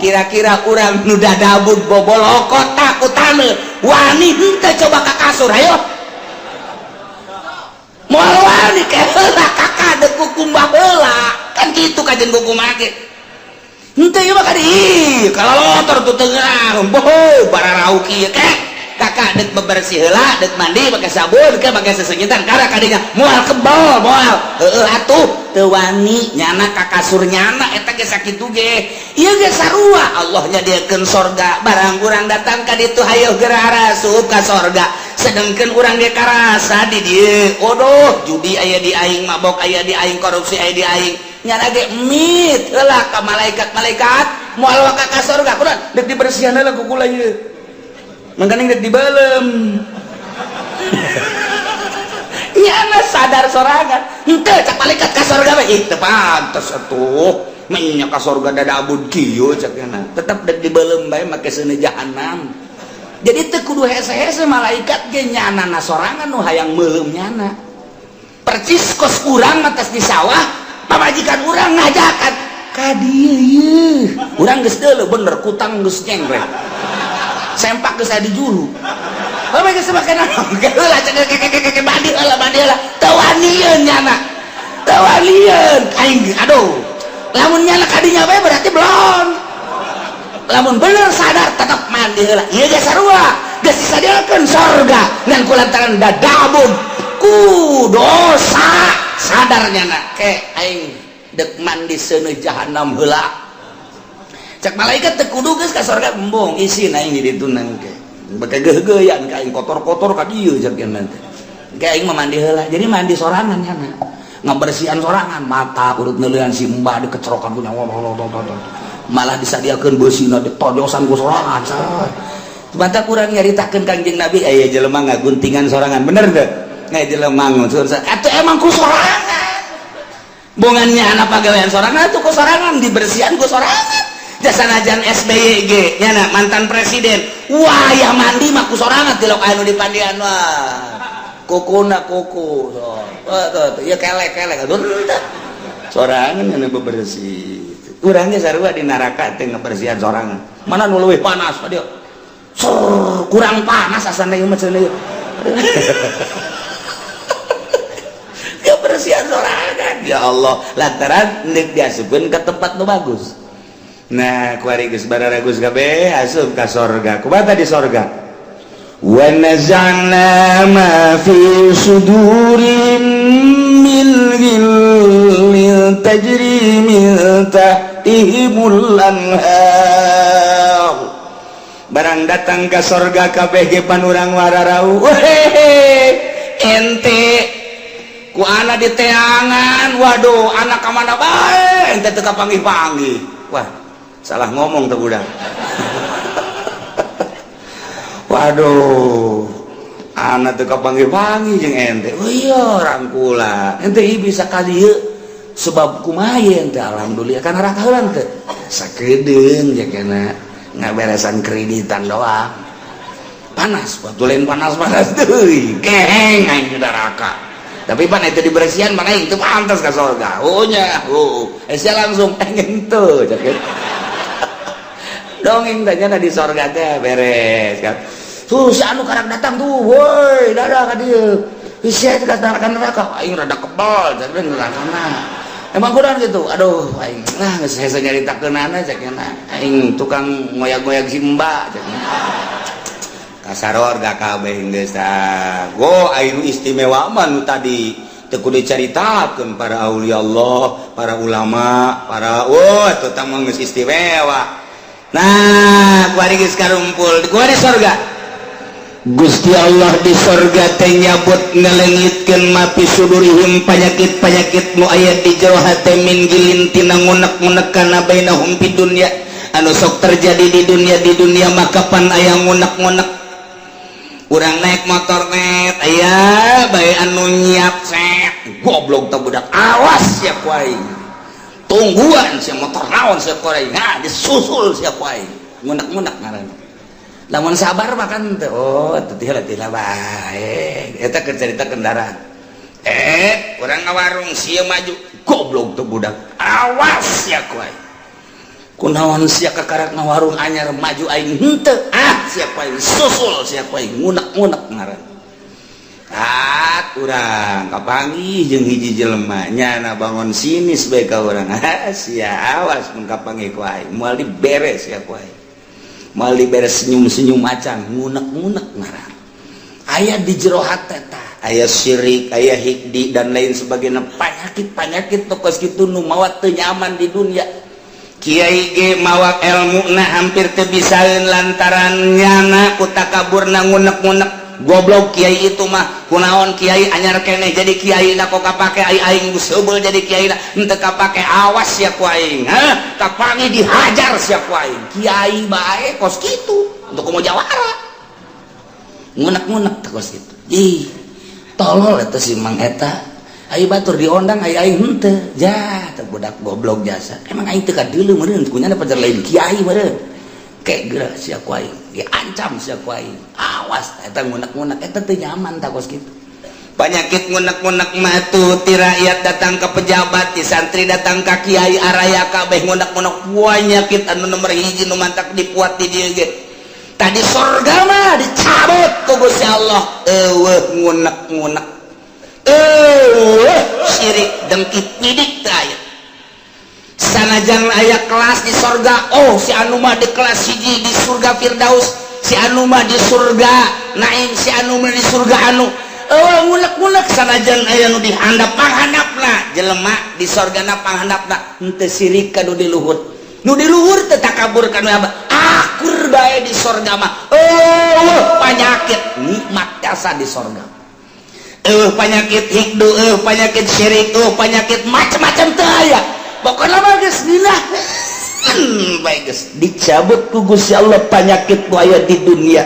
kira-kira urang nu dadabud bobolokot takutane wani henteu coba ka kasur ayo moal wani ke heula kakak deuk kukumbah heula kan kitu kajen kuku make henteu ieu mah kadi kalau lotor tu tengah boh bararau kieu kek kakak dek bebersih heula dek mandi pakai sabun ke pakai sesengitan karena kadinya moal kebal moal atuh teu wani nyana ka kasur nyana eta ge sakitu ge ieu ge sarua Allah nyadiakeun sorga barang urang datang ka ditu hayu geura arasup ka sorga sedengkeun urang ge karasa di dieu odoh judi aya di aing mabok aya di aing korupsi aya di aing nyana ge mit heula ka malaikat moal ka sorga kunaon dek dibersihan heula ku kula ieu mangkana dek dibalem nyana sadar sorangan henteu cak malaikat ka sorga mah teu pantes atuh nya ka sorga dada abud kieu cak cenah tetep dek dibalem bae make seuneu jahanam jadi teu kudu hese-hese malaikat ge nyana sorangan nu hayang meulem nyana percis kos urang mah tos di sawah pamajikan urang ngajakan ka dieu urang geus deuleu bener kutang geus nyengreh sempak geus adi juru apa geus make naon heula cek badi heula teu wanieun nyana teu wanieun aing aduh lamun nyana kadinya bae berarti belum lamun bener sadar tetep mandi heula ieu ge sarua geus disadiakeun sorga ngan kulantaran dadabun ku dosa sadar nyana ke aing dek mandi seuneu jahanam heula cek malaikat teu kudu geus ka sorga embung isin aing di ditu nangke bake geugeuyan ka aing kotor-kotor ka dieu cek cenah teh ke aing mah mandi heula jadi mandi sorangan nyana ngabersihan sorangan mata urut neuleuan si mbah dikecrokan ku nyawa malah disadiakeun beusina ditonjosan ku sorangan sebentar kurang nyaritakeun Kangjeng Nabi aya jelema ngaguntingan sorangan bener teu aya jelema ngurus atuh emang ku sorangan bungannya anak pagawean sorangan atuh ku sorangan dibersihan ku sorangan jasanajan SBY ge nyana mantan presiden wayah mandi mah ku sorangan tilok anu dipandian wah kukuna kuku tuh ya kelek aduh sorangan anu bebersih urang ge sarua di neraka teh ngabersihan sorangan mana nu leuwih panas dia kurang panas asana ieu mah cenah ya bersihan sorangan ya Allah lantaran neuk diasupkeun ke tempat nu bagus. Nah, kuari geus bararagus kabeh asup ka sorga. Kumaha di sorga? Wa nazana ma fi sudurim min ghillin tajri min tahtihimul anhar. Barang datang ka sorga kabeh ge panurang wararau. Ente ku ana di teangan. Waduh, anak ka mana bae? Ente teu kapanggih-panggih. Wah, salah ngomong tuh budak. Waduh, anak tuh kapanggih-panggih jeung ente. Oh iya rangkula ente bisa kali ya sebab kumaha ente alhamdulillah kan raka heula teh sakedeung ya kena ngaberesan kreditan doang panas waktu lain panas teuing keheng aing di neraka tapi pan itu dibersihan mana itu pantas ka surga oh nya sia langsung pengen tuh cek dongeng tanya di sorga teh beres kan tuh si anu karang datang tuh woi dadah ka dieu sia teh ka neraka aing rada kebal jadi neraka emang kurang gitu aduh aing lah geus hese nyaritakeunana cekna aing tukang ngoyak-ngoyak simba cekna kasaror gak kabeh geus tah go aing istimewa mah nu tadi teu kudu dicaritakeun para aulia Allah para ulama para eta tah mah geus istimewa. Nah, kuari geus karumpul, kuari sorga. Gusti Allah di sorga teh nyabut ngalengitkeun ma fi sudurihim panyakit-panyakit nu aya di jero hate min gilin tina ngunek-ngunekana bainahum fid dunya anu sok terjadi di dunia mah kapan aya ngunek-ngunek. Urang naik motor net aya bae anu nyiap set goblok teh budak awas ya kuai. Tungguan si motor naon si koreng nah disusul si kuai ngunek-ngunek ngaran lamun sabar makan teh oh teu tilah bae eta keur carita kendaraan urang ngawarung sia maju goblok teh budak awas ya kuai kunaon sia kakarak ngawarung anyar maju aing henteu sia kuai susul sia kuai ngunek-ngunek ngaran urang kapanggih jeung hiji jelema nyana bangun sinis bae ka urang sia awas mun kapanggih ku aing moal diberes ya ku aing mali beres senyum-senyum macan ngunek-ngunek ngarang aya di jero hate tah aya syirik aya hikdi dan lain sebagainya penyakit tokos kitu nu mawa teu nyaman di dunia kiai ge mawa ilmuna hampir teu bisaeun lantaran nyana ku takaburna ngunek-ngunek goblok kiai itu mah kunaon kiai anyar keneh jadi kiai na kok kapake aing seubel jadi kiai na henteu kapake awas sia ku aing ha kapangi dihajar sia ku aing kiai bae kos kitu untuk mau jawara ngunek-ngunek kos kitu ih tolol eta si Mang eta aing batur diondang aing henteu jah teh budak goblok jasa emang aing teu kadeuleu meureun kunyana pajar lain kiai meureun kayak gerak sia ku aing diancam sia ku aing awas eta ngunek-ngunek eta teu nyaman ta kos kitu penyakit ngunek-ngunek mah tuh ti rakyat datang ke pejabat ti santri datang ka kiai araya kabeh ngunek-ngunek penyakit anu nomor hiji nu mantak dipuat di dieu ge tadi surga mah dicabut ku Gusti Allah eueuh ngunek-ngunek eueuh syirik dengki pidik teu aya sanajan aya kelas di surga oh si anu mah di kelas hiji di surga Firdaus si anu mah di surga Naim si anu mah di surga anu ngunek-ngunek sanajan aya nu dihandap panghandapna jelema di surgana panghandapna henteu sirik ka nu di luhur teu takabur ka nu akur bae di surga mah penyakit nikmat jasa di surga penyakit hikdu penyakit syirik penyakit macam-macam teu aya pokoknya mah geus dilah bae geus dicabut ku Gusti Allah penyakit nu aya di dunia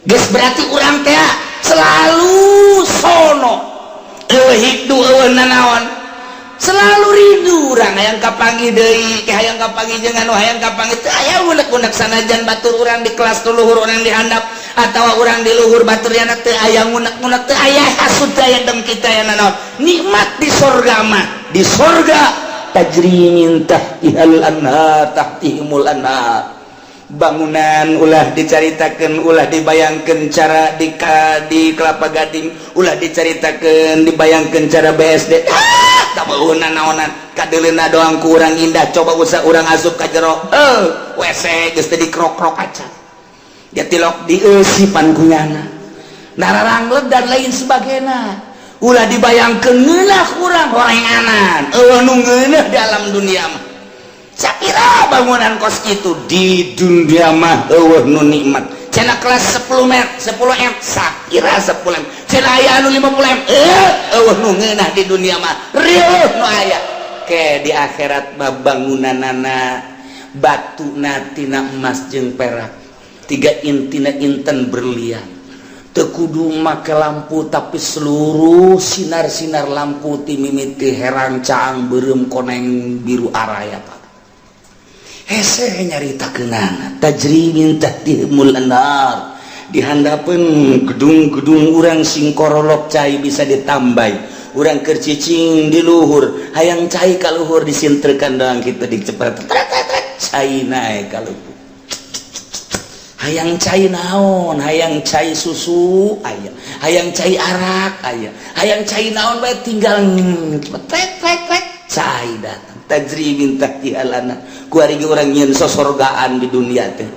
geus berarti urang teh selalu sono hikdu nanaon selalu rindu urang hayang kapanggih deui ke hayang kapanggih jeung anu hayang kapanggih teu aya unek-unek sanajan batur urang di kelas teu luhur urang dihandap atawa urang di luhur baturna teu aya unek-unek teu aya hasud teu aya dengki teu aya nanaon nikmat di surga mah di surga tajri min tahtihal anhar tahtihimul anhar bangunan ulah dicaritakeun ulah dibayangkeun cara di Kelapa Gading ulah dicaritakeun dibayangkeun cara BSD tah beueuna naonan kadeuleuna doang ku urang indah coba usah urang asup ka jero WC geus teh dikrok-krok acan jatilok dieusipan kunyana nararangleud dan lain sebagainya ulah dibayangkeun ngeunah urang horenganan nu ngeunah di alam dunia mah sapira bangunan kos kitu di dunia mah nu nikmat cenah kelas 10 M sapira 10 M cenah aya anu 50 M nu ngeunah di dunia mah rieuh nu aya ke di akhirat mah bangunanana batuna tina emas jeung perak tiga intina inten berlian teu kudu make lampu tapi seluruh sinar-sinar lampu ti mimiti herang caang beureum koneng biru araya Pak hese nyaritakeunana tajri min tahtihimul anhar dihandapeun gedung-gedung urang sing korolok cai bisa ditambai urang keur cicing di luhur hayang cai ka luhur disintrekan doang kitu dicepret cai nae ka luhur hayang cai naon hayang cai susu aya hayang cai arak aya hayang cai naon bae tinggal trek cai datang tajri min tahtihal anhar ku ari ge urang nyieun sosorgaan di dunia teh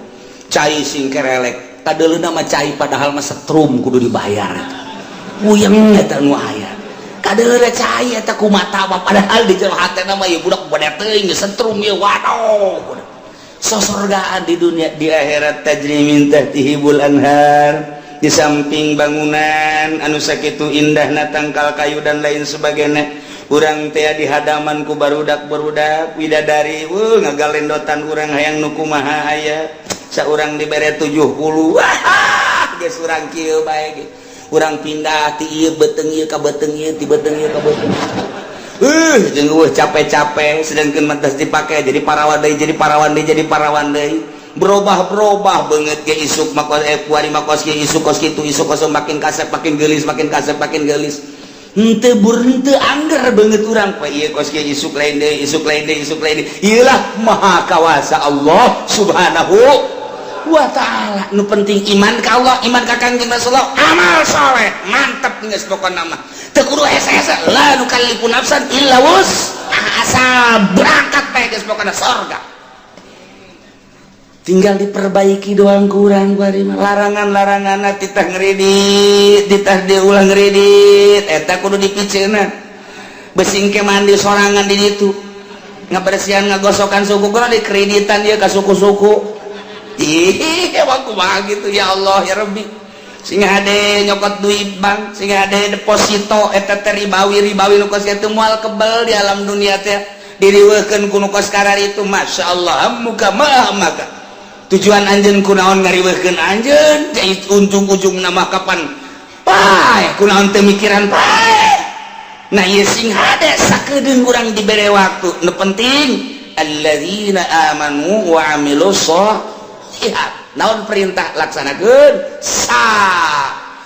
cai sing kerelek kadeuleuna mah cai padahal mah setrum kudu dibayar puyeng eta nu aya kadeuleuna cai eta kumaha padahal di jero hatena mah ieu budak bade teuing setrum ieu waduh sosorgaan di dunia di akhirat tajri min tahtihibul anhar di samping bangunan anu sakitu indahna tangkal kayu dan lain sebagainya urang teh di hadaman ku barudak-barudak widadari ngagalendotan urang hayang nu kumaha aya saurang dibere 70 geus urang kieu bae ge urang pindah ti ieu beteung ieu ka beteung ieu ti beteung ieu ka beteung jeung capek-capek sedangkeun mantas dipake jadi parawan deui berubah banget ge isuk makos kuari makos ge isuk kos kitu isuk kos makin kasep makin geulis henteu henteu angger banget urang pa ieu kos ge isuk lain deui ieu lah maha kawasa Allah subhanahu wa ta'ala nu penting iman ka Allah iman ka Kangjeng Rasulullah amal saleh mantep geus pokona mah teu kudu hese-hese la nukallifu nafsan illa wus asal berangkat bae geus pokona surga tinggal diperbaiki doang kurang larangan-larangan titah ngeridit titah diulang ngeridit eta kudu dipiceunan besing ke mandi sorangan di ditu ngabersihan ngagosokan suku kurang dikreditan dia ka suku-suku ih emang kumaha gitu ya Allah ya Rabbi sehingga ada nyokot duit bank sehingga ada deposito eta teh ribawi nu kos kitu moal kebel di alam dunia teh diriweukeun ku nu kos karar itu masyaallah muka maka tujuan anjeun kunaon ngariweukeun anjeun jadi ujung-ujung nama kapan pae kunaon teu mikiran pae nah ieu sing hade sakedeung urang dibere waktu nu penting alladzina amanu wa amilus sholihat naon perintah laksanakeun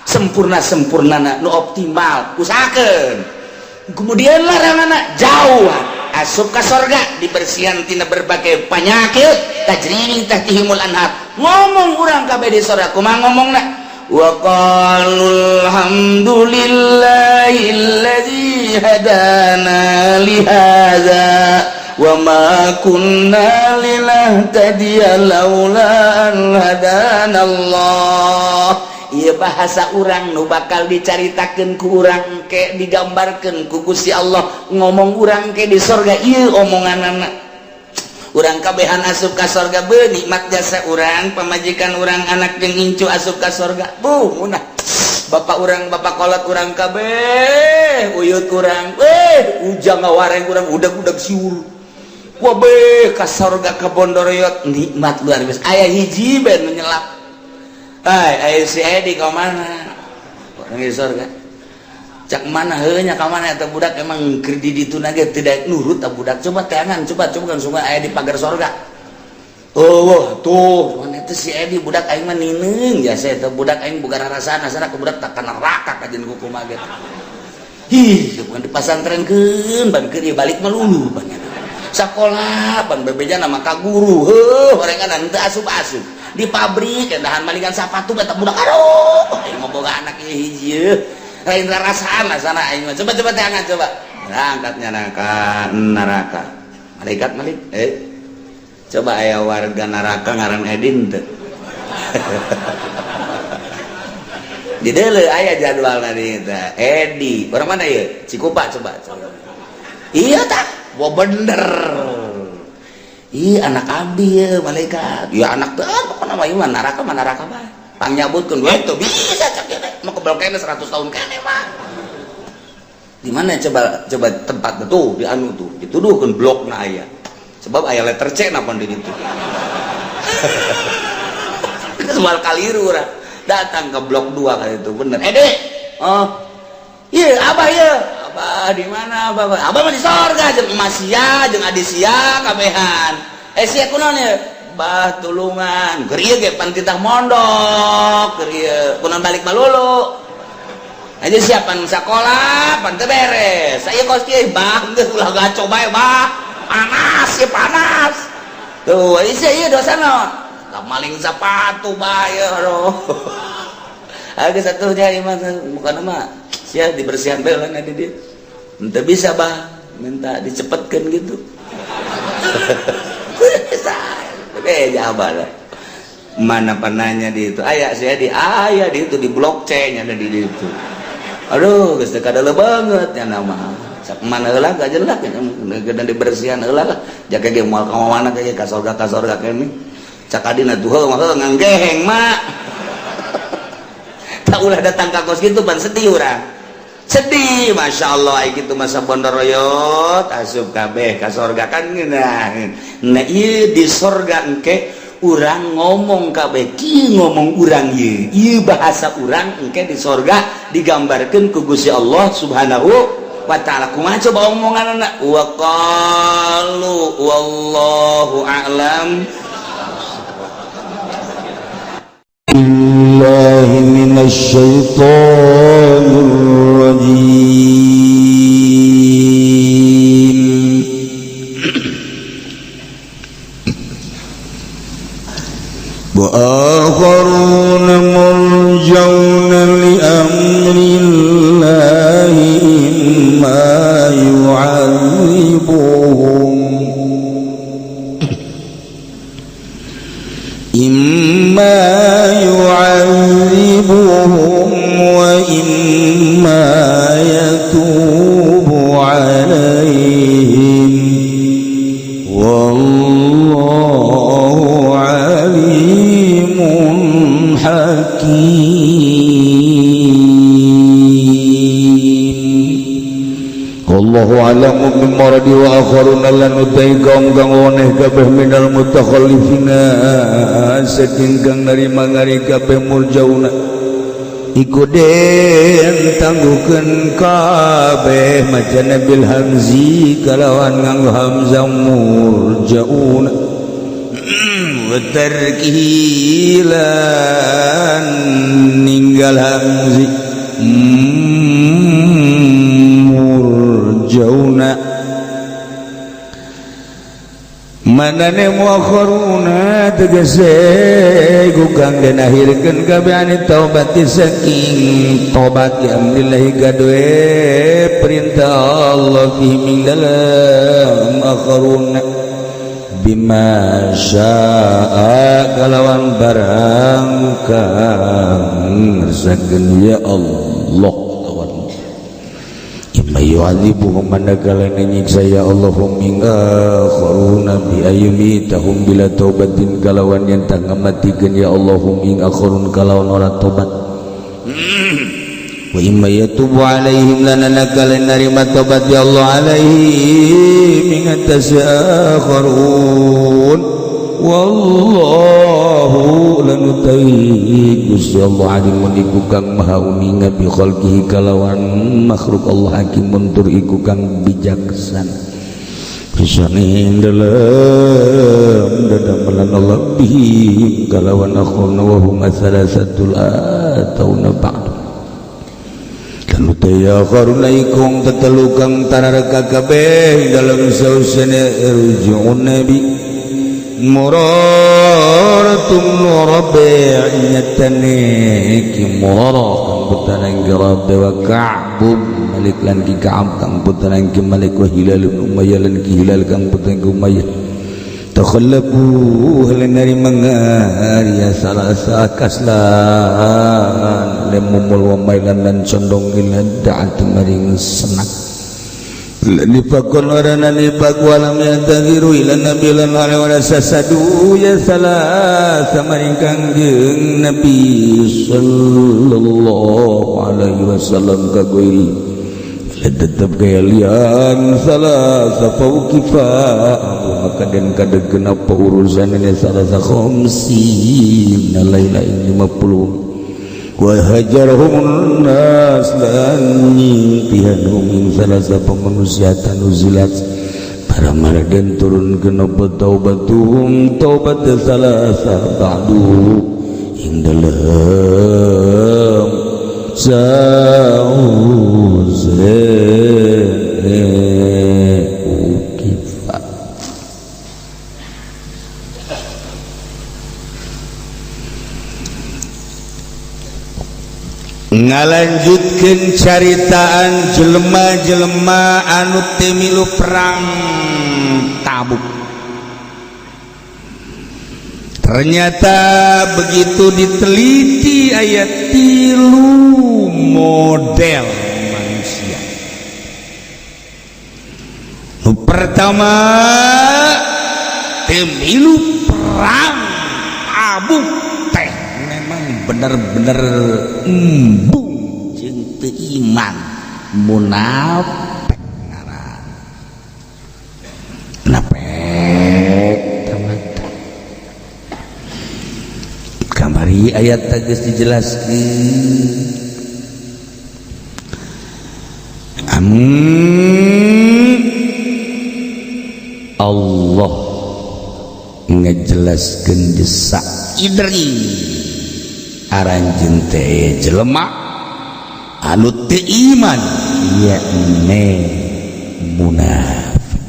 sempurnana nu optimal usahakeun kemudian laranganna jauhan asup ka sorga dibersihan tina berbagai penyakit tajri tahtihimul anhar ngomong urang kabeh di sorga kumaha ngomongna wa qalul hamdulillahilladzi hadana li hadza wa ma kunna linahtadiya laula an hadanallah ieu bahasa urang nu bakal dicaritakeun ku urang ke digambarkeun ku Gusti Allah ngomong urang ke di sorga ieu omonganana urang kabehan asup ka sorga beun nikmat jasa urang pamajikan urang anak jeung incu asup ka sorga munah bapak urang bapak kolot urang kabeh uyut urang ujang ngawareng urang udag-udag siul wabeh ka sorga ka Bondoroyot nikmat luar biasa aya hiji ben nyelap ayo si Edi ka mana orang di sorga cak mana heunya ka mana eta budak emang keur di ditu nage tidak nurut ta budak coba teangan coba kan sungai aya di pagar sorga oh tuh mana eta si Edi budak aing mah nineung jasa eta budak aing boga rarasana sana ka budak tak kana neraka ka jeung hukum aget hi bukan di pasantrenkeun ban keur balik melulu banyak sakola ban bebeja nama ka guru heuh orengan teu asup-asup di pabrik dahan malingan sapatu eta budak aduh aing mah boga anak ieu hiji lain rarasaan sana aing mah coba tangan coba angkatnya neraka malaikat malik coba aya warga neraka ngaran Edin teu di deuleu aya jadwalna di eta Edi urang mana ieu Cikupa coba iya tah wah bener ih anak abdi ya malaikat ya anak teh apa nama ieu mah neraka bae pangyabutkeun we teu bisa cak teh mah kebal kene 100 tahun kene mah di mana coba tempat tuh di anu tuh dituduhkeun blokna aya sebab aya letter C napa di ditu kesual kaliru urang datang ke blok 2 kali itu bener Dek iya abah ya abah di mana abah mah di sorga jeung emas sia jeung adi sia kabehan sia kunaon ya bah tulungan keur ieu ge pan titah mondok keur ieu kunaon balik malulu aja siapan sakola pan teu beres saya kos kieu bah geus ulah gaco bae bah panas ya panas tuh ieu dosana tak maling sepatu bae aduh aga satunya ieu mah bukan mah sia dibersihan bae lah di dieu ente bisa bah minta dicepetkan gitu jawaban mana pananya di itu ayah saya di itu di blok C nya ada di itu aduh geus teu kadele banget nya nama sak mana heula gak jelek nya geus dibersihan heula lah jake ge moal ka mana ge ka sorga kene cak adina tuh heuh mah nganggeheng mak tak ulah datang ka kos kitu pan sedih urang sedih Masya Allah gitu masa Bondoroyot asup kabeh ka sorga kan nah ieu di sorga engke urang ngomong kabeh kieu ngomong urang ieu bahasa urang engke di sorga digambarkeun ku Gusti Allah Subhanahu wa taala kumaha coba omonganna wa qalu wallahu a'lam billahi minasy syaithanir wa akharuna murjauna li amrillahi imma yu'adzibuhum يعذبهم وإما يتوب عليهم والله عليم حكيم. Wallahu a'lamu bimaradi wa akharuna lan utai kaum kang weneh kabeh minal mutakhallifina saking kang narima ngari kabeh murjauna iku den tangguhkeun kabeh macan bil hamzi kalawan nganggo hamzah murjauna wa tarkihi lan ninggal hamzi murjauna manane muakharuna tegese kang den akhirkeun kabeh ane taubat saking tobat ya amrillah gadoe perintah Allah fi min dalam akharuna bima syaa kalawan barang kang ngersakakeun ya Allah yu'adzibuhum manakala nyiksa ya Allahum ing akharuna bi ayyumitahum bila taubatin kalawan yen tang ngamatikeun ya Allahum ing akharun kalawan ora tobat wa imma yatubu alaihim lanakala narima tobat ya Allah alaihim ing atas akharun wallahu lanutai Gusti Allah alimun iku kang maha uninga bi khalqihi kalawan makhluk Allah hakimun tur iku kang bijaksana pisane dalam dadamelan Allah bihi kalawan akhuna wa hum salasatul atauna ba'du lanutai akharuna ikum tetelu kang tarareka kabeh dalam sausana rujuun nabi muraratum nurabi'nya taniki murarah kang putanang Rabi wa Ka'bum Malik lan ki Ka'ab kang putanang ki Malik wa Hilal bin Umayyah lan ki Hilal kang putanang ki Umayyah takhallabu halanari mangari salasa kaslan lemumul wa mailan lan condong ila da'at maring senak nifakun warana nifak walam yantaziru ila nabi lan wala sasadu ya salah samaring kangjeng Nabi sallallahu alaihi wasallam kagoiri tetap gaya lian salah safau kifa maka dan kadegen apa urusan ini salah khomsi nalaila 50 wa hajarhum nas lan nyimpihanhum ing salasa pemanusiatan uzilat para maraden turun kena taubatum taubat salasa ba'du ing dalam sauze ukifat ngalanjutkeun caritaan jelema-jelema anu teu milu perang Tabuk. Ternyata begitu diteliti ayat 3 model manusia. Pertama teu milu perang Tabuk teh memang benar-benar embung jeung teu iman munafik ngaran napek tamata kamari ayat geus dijelaskeun Allah ngejelaskeun desa idri aranjeun teh jelema anu teu iman yakni munafik.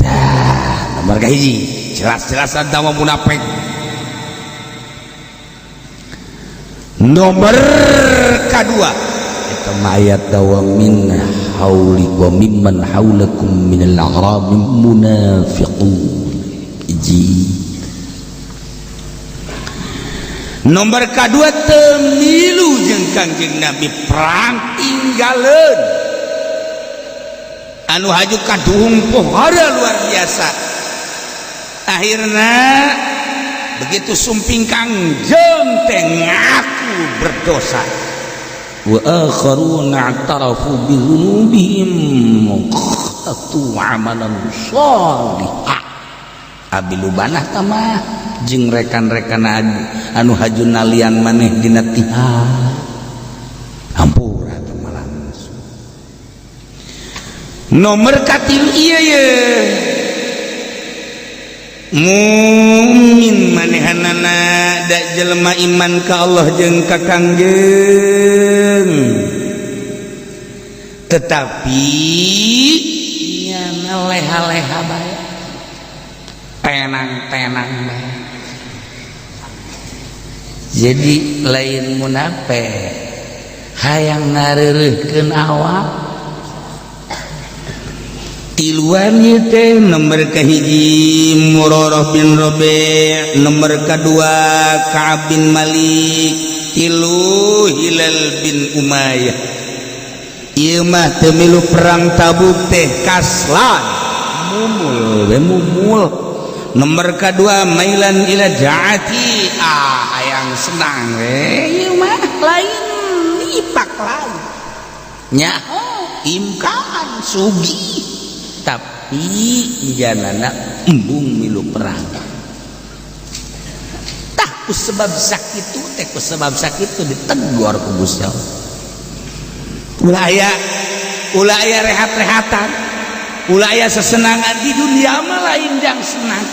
Dah nomor kahiji jelas-jelasan tentang munafik. Nomor kedua eta ayat wa min hauli wa mimman haulakum minal a'rab munafiqun iji nomor kedua temilu jeung Kangjeng Nabi perang tinggaleun anu haju kaduhung pohara luar biasa. Akhirna begitu sumping Kangjeng teh ngaku berdosa. Wa akharuna i'tarafu bi dzunubihim qatu amalan shalihah. Abi lubanah tamah jeung rekan-rekan anu haju nalian maneh dina tihang hampura tamah langsung. Nomor katilu ieu ye mumin manehanana da jelema iman ka Allah jeung ka Kangjeng, tetapi nya leha-leha bae tenang-tenang bae. Jadi lain munafik hayang ngareureuhkeun awak. Tiluan ieu teh nomor kahiji Murarah bin Rabi', nomor kedua Ka'ab bin Malik, tilu Hilal bin Umayyah. Ieu mah teu milu perang Tabuk teh kaslan mumul. Nomor kedua Mailan ila Ja'ati, hayang senang we ieu mah lain ipak lain nyaho imkaan sugi tapi janana embung milu perang. Tah ku sebab sakitu teh ku sebab sakitu ditegur ku Gusti Allah. Ulah aya rehat-rehatan, ulah aya sesenangan di dunia mah lain jang senang.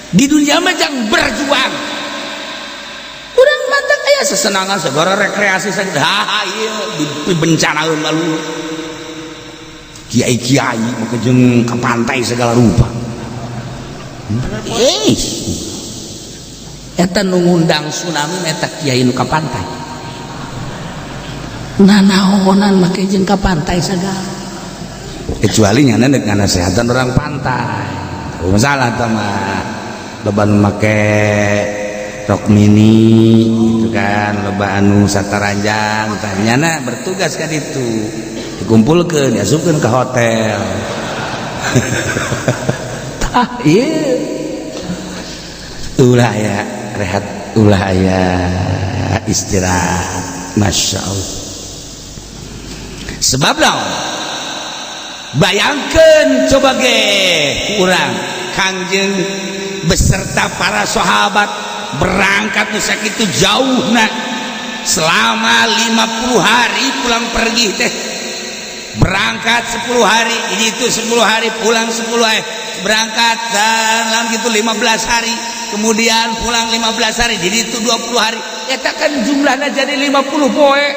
Di dunia mah jang berjuang. Urang mah teh aya sesenangan segala rekreasi sakitu. Ieu bencanaeun malu. Kiai-kiai maka jeung ka pantai segala rupa. Eta nu ngundang tsunami eta kiai nu ka pantai. Nanaonan make jeung ka pantai segala. Kecuali nyana deuk ngasehatan orang pantai. Masalah tah mah loba nu make rok mini gitu kan, loba anu sataranjang tah nyana bertugas ka ditu. Dikumpulkeun diasupkeun ka hotel. Tah ieu ulah aya rehat, ulah aya istirahat. Masyaallah. Sebab naon? Bayangkeun coba ge urang Kangjeng beserta para sahabat berangkat nu sakitu jauhna selama 50 hari pulang pergi teh. Berangkat 10 hari itu 10 hari pulang 10 hari berangkat dalam gitu 15 hari kemudian pulang 15 hari jadi itu 20 hari eta kan jumlahnya jadi 50 poe.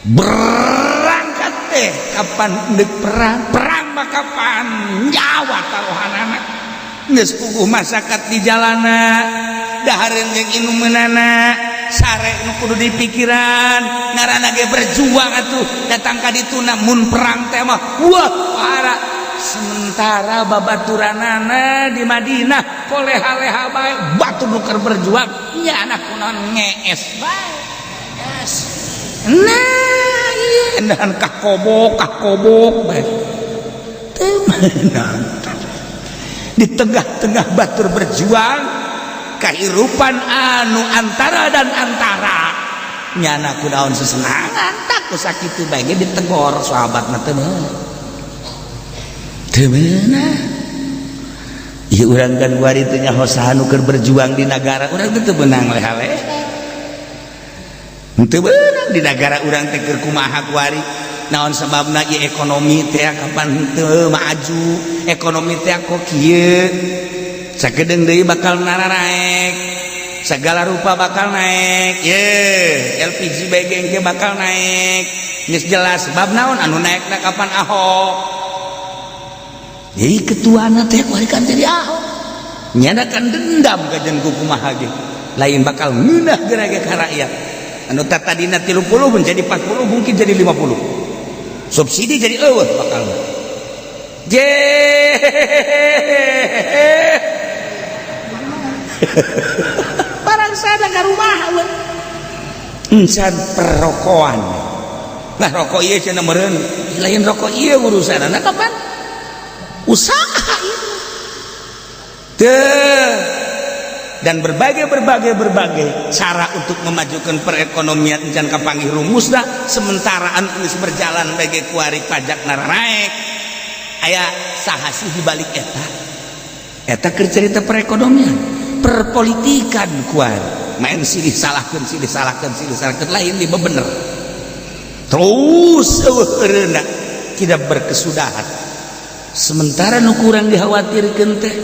Berangkat teh kapan deuk perang mah kapan nyawa taruhanana geus puguh masyarakat di jalana dahareun jeung inumeunana sare nu kudu dipikiran ngaranna ge berjuang atuh datang ka ditu mun perang teh mah wah parah. Sementara babaturanana di Madinah koleha-leha bae batu nu keur berjuang nya anak kunaon ngees bae. Yes. Nah ieu endahan kakobok bae. Teu meunang. Di tengah-tengah batur berjuang kehidupan anu antara dan antara nyana kunaon sesenangan tak ku sakitu bae ge ditegor sahabatna teh meunah. Ieu urang kan kuari teh nyaho saha nu keur berjuang di negara urang teh teu beunang leha-leha. Teu beunang di negara urang teh keur kumaha kuari naon sababna ieu ekonomi teh kapan teu maju, ekonomi teh kok kieu. Sakedeung deui bakal naik, segala rupa bakal naik. LPG bageng ke bakal naik. Geus jelas sebab naon anu naikna kapan Ahok. Jadi ketuana teh kualikan jadi Ahok. Nyana kan dendam ka jeung kumaha ge. Lain bakal ngeunah gerage ka rakyat. Anu tadina 30 menjadi 40 mungkin jadi 50. Subsidi jadi eueuh bakal. bangsana ka rumaha we encan perrokoan nah rokok ieu cenah meureun lain rokok ieu urusanna kapan usaha itu dan berbagai cara untuk memajukan perekonomian encan kapanggih rumusna sementara anu geus berjalan bage kuari pajak naik aya saha sih dibalik eta keur cerita perekonomian perpolitikan kuari main silih salahkeun lain di bener terus eueureuna tidak berkesudahan sementara nu kurang dikhawatirkeun teh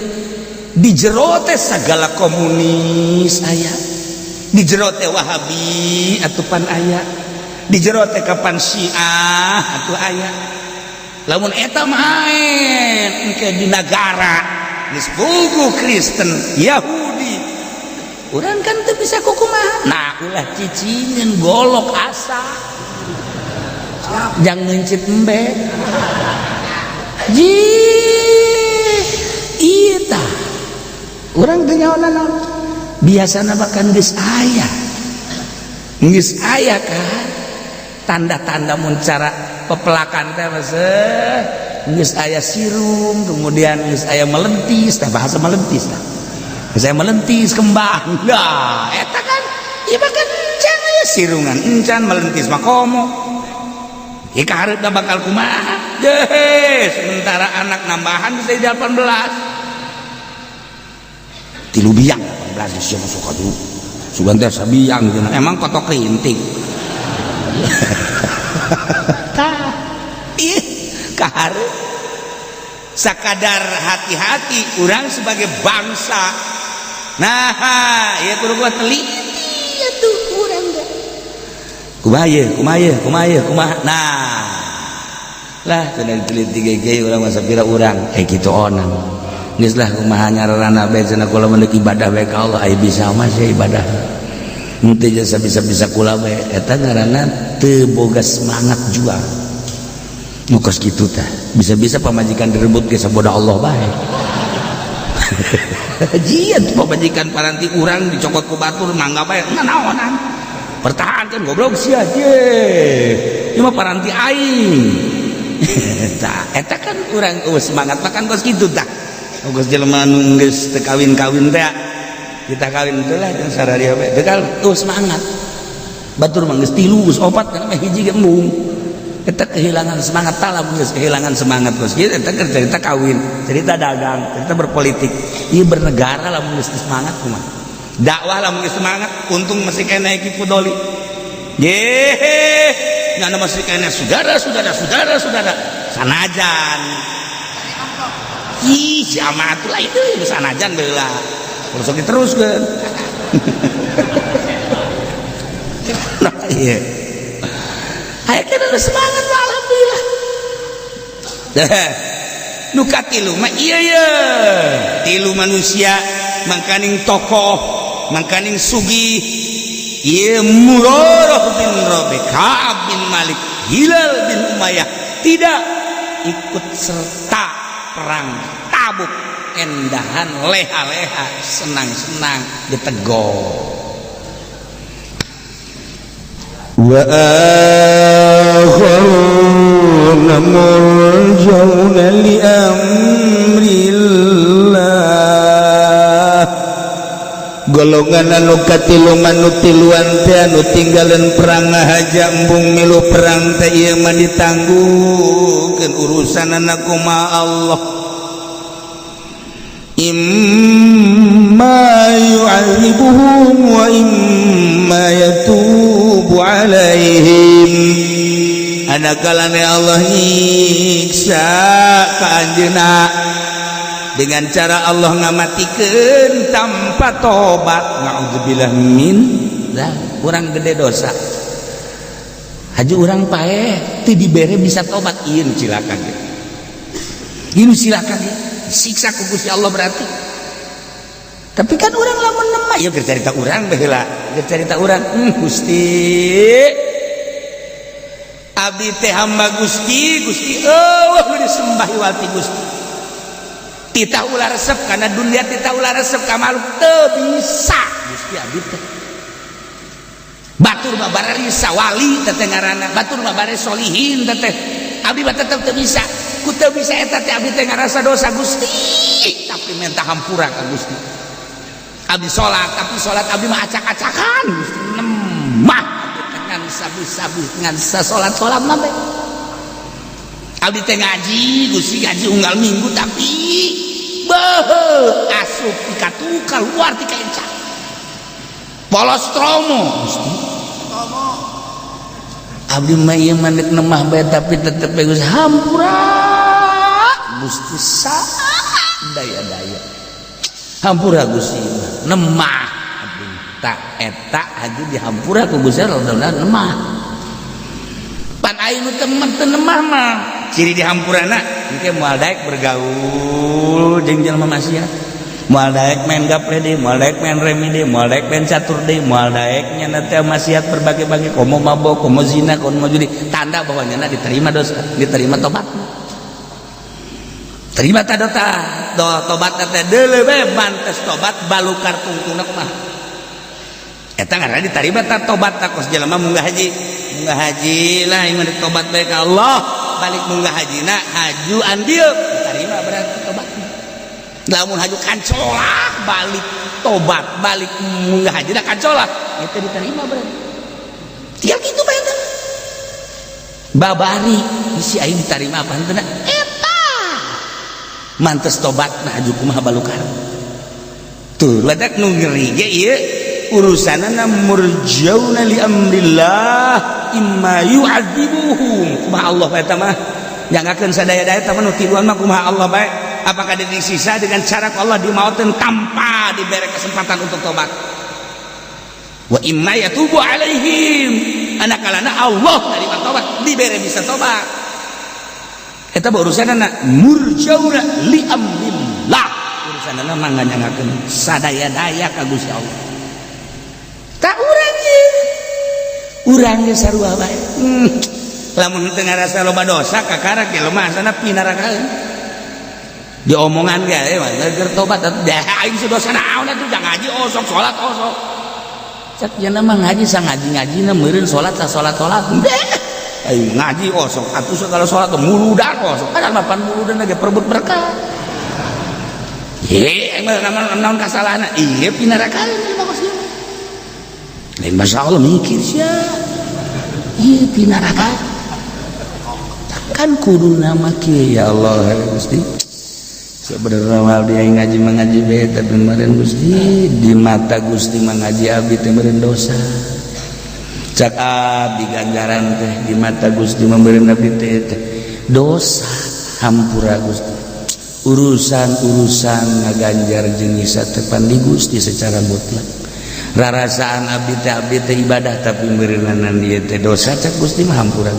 di jero teh sagala komunis aya di jero teh wahabi atupan aya di jero teh kapan syiah atuh aya lamun eta main engke di negara geus bogo Kristen Yahudi urang kan teu bisa kukumaha nah ulah cicingeun golok asa jang ngeuncit embe ieu tah urang teu nyaona naon biasana bahkan geus aya kan tanda-tanda mun cara pepelakan teh geus aya sirum kemudian geus aya melentis tah bahasa melentis tah geus aya melentis kembang dah eta kan ieu bahkan encan aya sirungan encan melentis mah komo ieu kahareupna bakal kumaha sementara anak nambahan bisa jadi 18 tilu biang 18 sih masuk atuh sugan teh sabiang emang kotok rinting tah ih kahareup sakadar hati-hati urang sebagai bangsa nah ieu kudu kuat teliti atuh urang teh kumaha nah lah cenah teliti ge urang masa pira urang kitu onang geus lah kumaha nyararana bae cenah kula meundeuk ibadah bae ka Allah aya bisa mah sia ibadah henteu jasa bisa kula bae eta ngaranna teu boga semangat juang nu kos kitu tah bisa-bisa pamajikan direbut ge saboda Allah bae jian pamajikan paranti urang dicokot ku batur mangga bae naonan pertahankan goblok sia je ieu mah paranti aing tah eta kan urang semangat makan kos kitu tah geus jelema nu geus teu kawin-kawin teh kita kawin teh lah jeung sararia bae teu semangat batur mah geus 3 geus 4 kana mah hiji ge embung eta kehilangan semangat tah lamun geus kehilangan semangat kos kieu eta keur cerita kawin cerita dagang cerita berpolitik ieu bernegara lamun geus semangat kumaha dakwah lamun geus semangat untung masih kena Ki Fudoli ngana masih kena saudara sanajan ih jamaah tuh lah itu sanajan beula terus diteruskeun nah iya aya kana semangat alhamdulillah nu katilu mah iya tilu manusia mangkaning tokoh mangkaning sugih ieu Murarah bin Rabi Ka'ab bin Malik Hilal bin Umayyah tidak ikut serta perang Tabuk endahan leha-leha senang-senang ditegor wa akharuna murjauna li amrillah golongan anu katilu manutiluan teh anu tinggalan perang haja embung milu perang teh ieu mah ditangguhkeun urusanna kumaha Allah imma yu'adzibuhum wa imma yatubu alaihim ada kalane Allah nyiksa ka anjeunna dengan cara Allah ngamatikeun tanpa tobat naudzubillah min lah urang gede dosa haji urang paeh teu dibere bisa tobat ieu cilaka ge ieu cilaka ge siksa ku Gusti Allah berarti tapi kan urang lamun nemah ya cerita urang baheula cerita urang Gusti abdi teh hamba Gusti eueuh nu disembah wati Gusti titah ulah resep karena dunia titah ulah resep ka makhluk teu bisa Gusti abdi teh batur mah bare risa wali teh ngaranna batur mah bare solihin teh abdi mah tetep teu bisa ku teu bisa eta teh abdi teh ngarasa dosa Gusti tapi minta hampura ka Gusti abdi salat tapi salat abdi mah acak-acakan Gusti nemah dengan sabi-sabi dengan salat-salat mah bae abdi teh ngaji Gusti ngaji unggal minggu tapi beuh asup ti katuka luar ti kaencak polos tromo Gusti abdi mah ieu mandek nemah bae tapi tetep bae Gusti hampura Gusti daya-daya hampura Gusti nemah abdi tak eta haji dihampura ku Gusti rada nemah pan aya nu teu nemah mah ciri dihampurana engke moal daek bergaul jeung jalma maksiat moal daek main gaple deui moal daek main remi deui moal daek main catur deui moal daek nyana teh maksiat berbagai-bagai komo mabok komo zina komo judi tanda bahwa nyana diterima dosa diterima tobat terima tadota tobat teh deuleu bae bantes tobat balukar tungtungna kumaha eta ngaranna diterima ta tobat ta kos jelema munggah haji lah ieu tobat bae ka Allah balik munggah hajina haju andil diterima berarti tobatnya lamun haju kancolah balik tobat balik munggah hajina kancolah itu diterima berarti tinggal gitu bae teh babari isi aing diterima apa henteu eta mantes tobatna haju kumaha balukar tuh ledak nu ngeri ge ieu urusanana murjauna li amrillah imma yu'adzibuhum kumaha Allah eta mah jangakeun sadaya-daya eta mah nu tiluan mah kumaha Allah bae apakah dia disisa dengan cara Allah dimaoteun tanpa diberi kesempatan untuk tobat wa imma yatubu alaihim anakalana Allah narima tobat diberi bisa tobat eta urusanana murjauna li amrillah urusanana mah nganyangakeun sadaya-daya ka Gusti Allah tak urang urang ge sarua bae lamun teu ngarasa loba dosa kakara ge lemah sana pinarakaeun diomongan ge mah keur tobat dah aing dosa naon atuh jang ngaji osok salat osok cak cenah mah ngaji sang ngaji-ngajina meureun salat sa salat-salat aing ngaji osok atuh segala salat muludan osok padahal mapan muludan ge perebut berkah ye aing mah naon kasalahna ieu pinarakaeun maksudna lain Masya Allah mikir sia iya pinaraka kan kudu nama kieu ya Allah Gusti sebenarnya mal dia ngaji mengaji bae tapi meureun Gusti di mata Gusti mengaji abdi teh meureun dosa cak abdi ganjaran teh di mata Gusti membeureun abdi teh dosa hampura Gusti urusan ngaganjar jeung nyisa teh pandi Gusti secara mutlak rarasaan abdi teh ibadah tapi meureunana dieu teh dosa cak Gusti mah hampura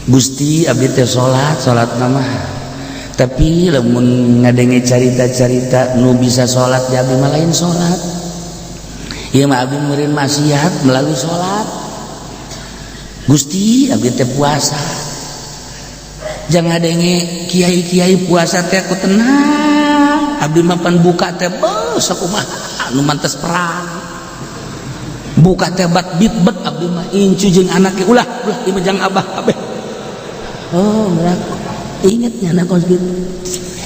Gusti abdi teh salat mah tapi lamun ngadenge carita-carita nu bisa salat ya abdi mah lain salat ieu mah abdi meureun maksiat melalui salat Gusti abdi teh puasa jangan ngadenge kiai-kiai puasa teh ku tenang abdi mah pan buka teh sakumaha nu mantes perang buka tebat bitbet abdi mah incu jeung anake ulah ieu jang abah kabeh oh merak inget nya na kos gitu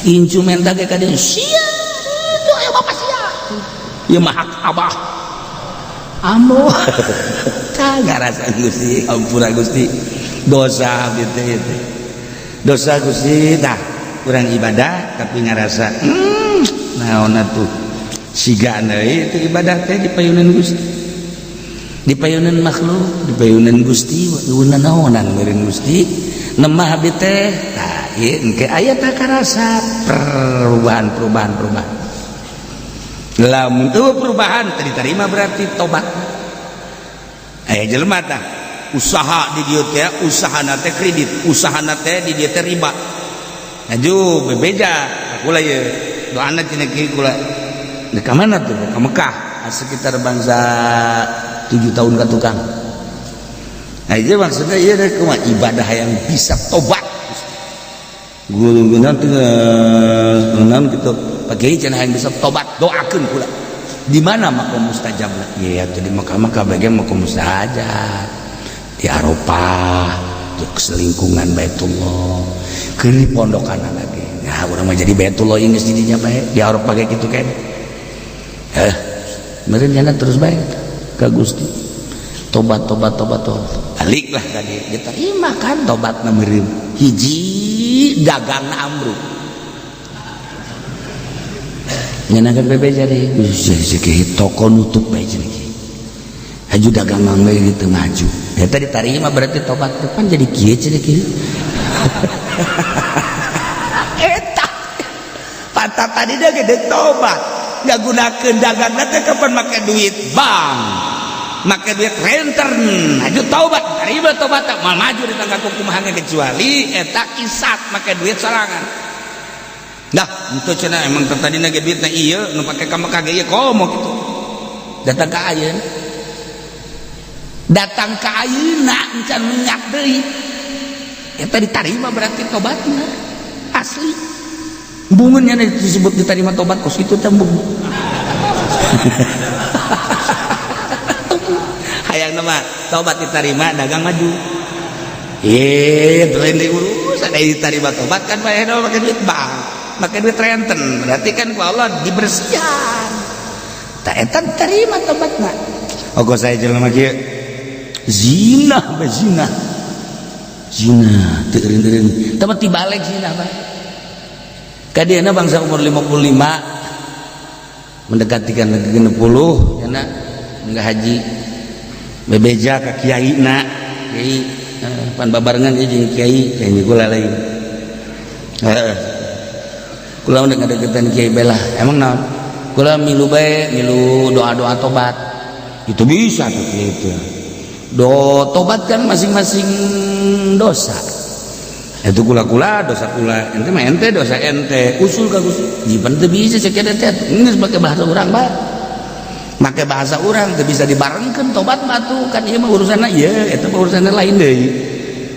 incu menta ge ka dieu sia itu aya bapak sia ieu mah hak abah ambo ka ngarasa Gusti ampura Gusti dosa abdi teh dosa Gusti tah urang ibadah tapi ngarasa naon atuh siga itu ibadah teh dipayunan Gusti dipayunan makhluk dipayunan Gusti naonan meureun Gusti nemah abdi teh tah ieu engke aya tah karasa perubahan lamun teu perubahan teh diterima berarti tobat aya jelema tah usaha di dieu teh usahana teh kredit usahana teh di dieu teh riba ngaju bebeja kula ieu doana cenah kieu kula di mana tuh ke Mekah sekitar bangsa 7 tahun ke tukang nah itu maksudnya iya cuma ibadah yang bisa tobat guru nanti gitu pakai cenah yang bisa tobat doakeun kula Di mana makom mustajab? Ya di Mekah bagian makom mustajab. Di Arafah, di selingkungan Baitullah. Kiri pondokan lagi. Nah, urang mah jadi Baitullah ingus di dinya bae. Di Arafah kayak gitu kan. Meureun nyana terus bae ka Gusti. Tobat. Baliklah tadi diterima kan tobatna meureun. Hiji dagangna ambruk. Nyenakan bebe jadi toko nutup bae jadi haju dagang mangga gitu maju ya tadi tarima berarti tobat depan jadi kieu cenah kieu eta patah tadi dah gede tobat nggak gunakeun dagangna teh kapan make duit bank make duit renter haju tobat tarima tobat mal maju di tangga kumaha kecuali eta isat make duit sorangan. Nah, itu cenah emang tadi nage duitna ieu nu pake ka Mekah ge ieu komo kitu. Datang ka ayeuna. Datang ka ayeuna encan minyak deui. Eta ditarima berarti tobatna. Asli. Bungeun nya disebut diterima tobat kos kitu teh bungeun. Hayangna mah tobat diterima dagang maju. Teuing diurus ada diterima tobat kan bae make duit bank. Maka duit renten berarti kan ku Allah dibersihkan tak eta terima tobatna. Ogo saya jelema kieu zina teureun tapi tibalik zina bae kadieuna bangsa umur 55 mendekati kan 60 cenah enggak haji bebeja ka kiaina kiai pan babarengan jeung kiai kayaknya kula lain kula udah ngadegetan kiai belah emang naon kula milu bae milu doa-doa tobat itu bisa tuh gitu tobat kan masing-masing dosa itu kula dosa kula ente mah ente dosa ente usul ka Gusti jipan teu bisa cek eta teh geus make bahasa urang bae make bahasa urang teu bisa dibarengkeun tobat mah tuh kan ieu mah urusanna ieu eta mah urusanna lain deui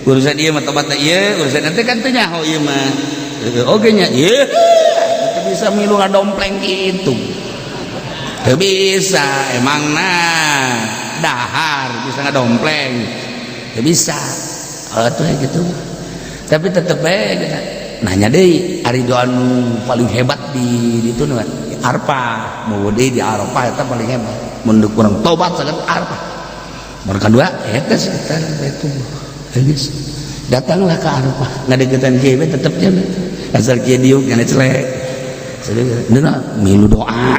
urusan ieu mah tobatna ieu urusan ente kan teu nyaho ieu mah oke nya iya kita bisa milu ngadompleng gitu gak bisa emang dahar bisa ngadompleng gak bisa tuh gitu tapi tetep kita nanya deh hari doa paling hebat di itu nih Arafah mau di Arafah itu paling hebat menurut kurang tobat sangat Arafah baru kedua itu sekitar itu guys datanglah ke Arafah ngadegetan kieu tetep jalan asal kieu diuk kana celek dina milu doa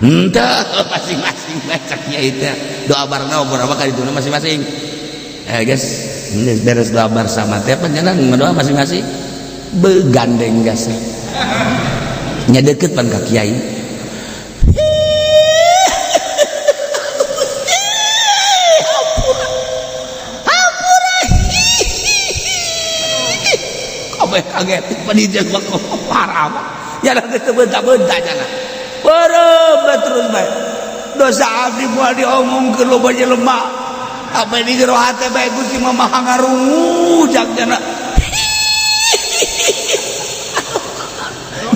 henteu masing-masing baca kiai teh doa barengna berapa kali itu masing-masing guys ini beres doa bersama teh panjenengan ngadoa masing-masing begandeng gasa nya deukeut pan ka kiai kaget pendidikan parah ya lah kita bentak-bentak jana berobat terus baik dosa abdi moal diomongkeun loba jelema apa ini gero hate bae Gusti mah maha ngarungujak jana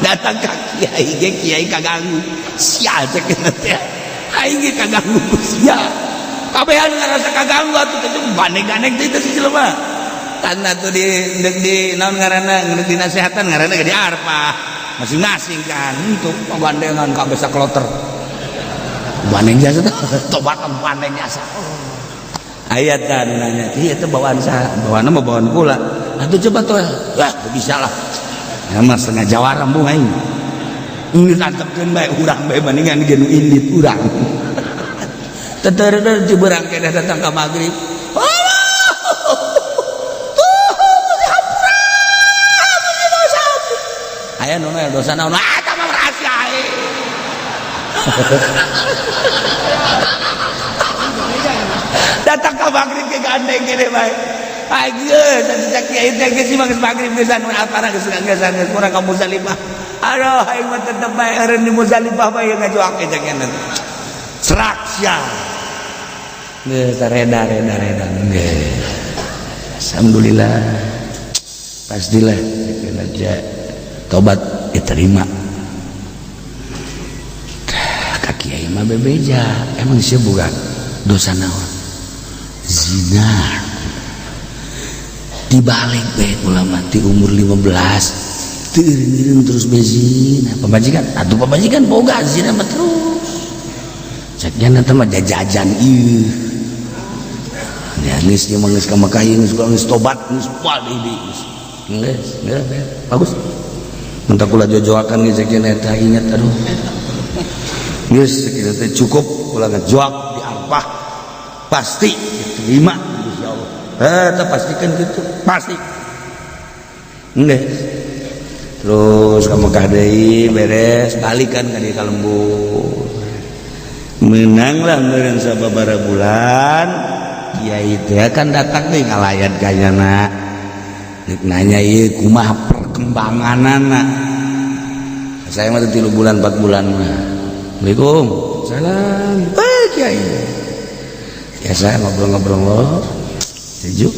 datang ka kiai ge kiai kaganggu sia cek teh aing ge kaganggu sia kabehan ngarasa kaganggu atuh teh bandeng-bandeng teh si jelema karena tuh di naon ngaranna dinasehatan ngaranna di Arafah masing-masing kan untuk pangandengan ka besa kloter bandeng jasa tobatan bandeng jasa ayat kan nanya ieu teh bawaan saha bawaana mah bawaan kula atuh coba tuh lah bisa lah ya mah setengah jawara embung aing ini tantepkeun bae urang bae bandingan geus indit urang tetereuh ciberang kedah datang ka magrib aya nu dosa naon eta mah rahasia datang ka magrib ke gandeng gede bae geus sejak kiai teh geus geus magrib geus anu apana geus kurang ka Muzdalifah aduh aing mah tetep bae eureun di Muzdalifah bae ngajoak eta keneh serak sia geus reda alhamdulillah pastilah aja tobat diterima kiai mah bebeja emang sih bukan dosa naon zina dibalik baik ulama di umur 15 teureun terus bezina pamajikan atuh pamajikan boga zina mah terus sakjana teh mah jajan ieu ya geus ieu mah geus ka Mekah geus tobat geus moal deui geus bagus mun tak kula jojoakan geus sakjana eta inget aduh geus sakitu teh cukup ulah ngejoak di Arfah pasti diterima Gusti Allah. Eta pastikan gitu, pasti. Nggih. Terus ka Mekah deui beres balikan ka dieu ka lembur. Menanglah meureun sababaraha bulan kiai teh kan datang deui ngalayan kayana. Nek nanya ieu kumaha perkembanganana. Saya mah 3 bulan 4 bulan mah. Assalamualaikum. Salam. Kiai. Ya saya ngobrol-ngobrol. Sejuk.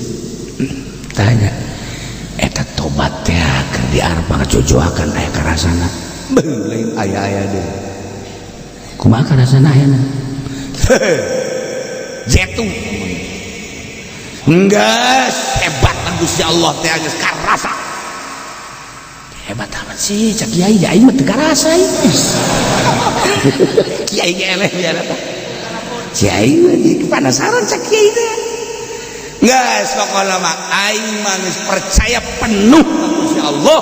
Tanya. Eta tobat teh keur di Arfah cocoakan aya karasana. Lain aya-aya deui. Kumaha karasana ayana? Jatuh. Enggas hebat Gusti Allah teh geus karasa. Hebat amat sih cak kiai aing mah teu karasa ieu. Kiai eleh biar apa? Kiai penasaran cak kiai teh. Geus pokona mah aing mah geus percaya penuh ka Gusti Allah.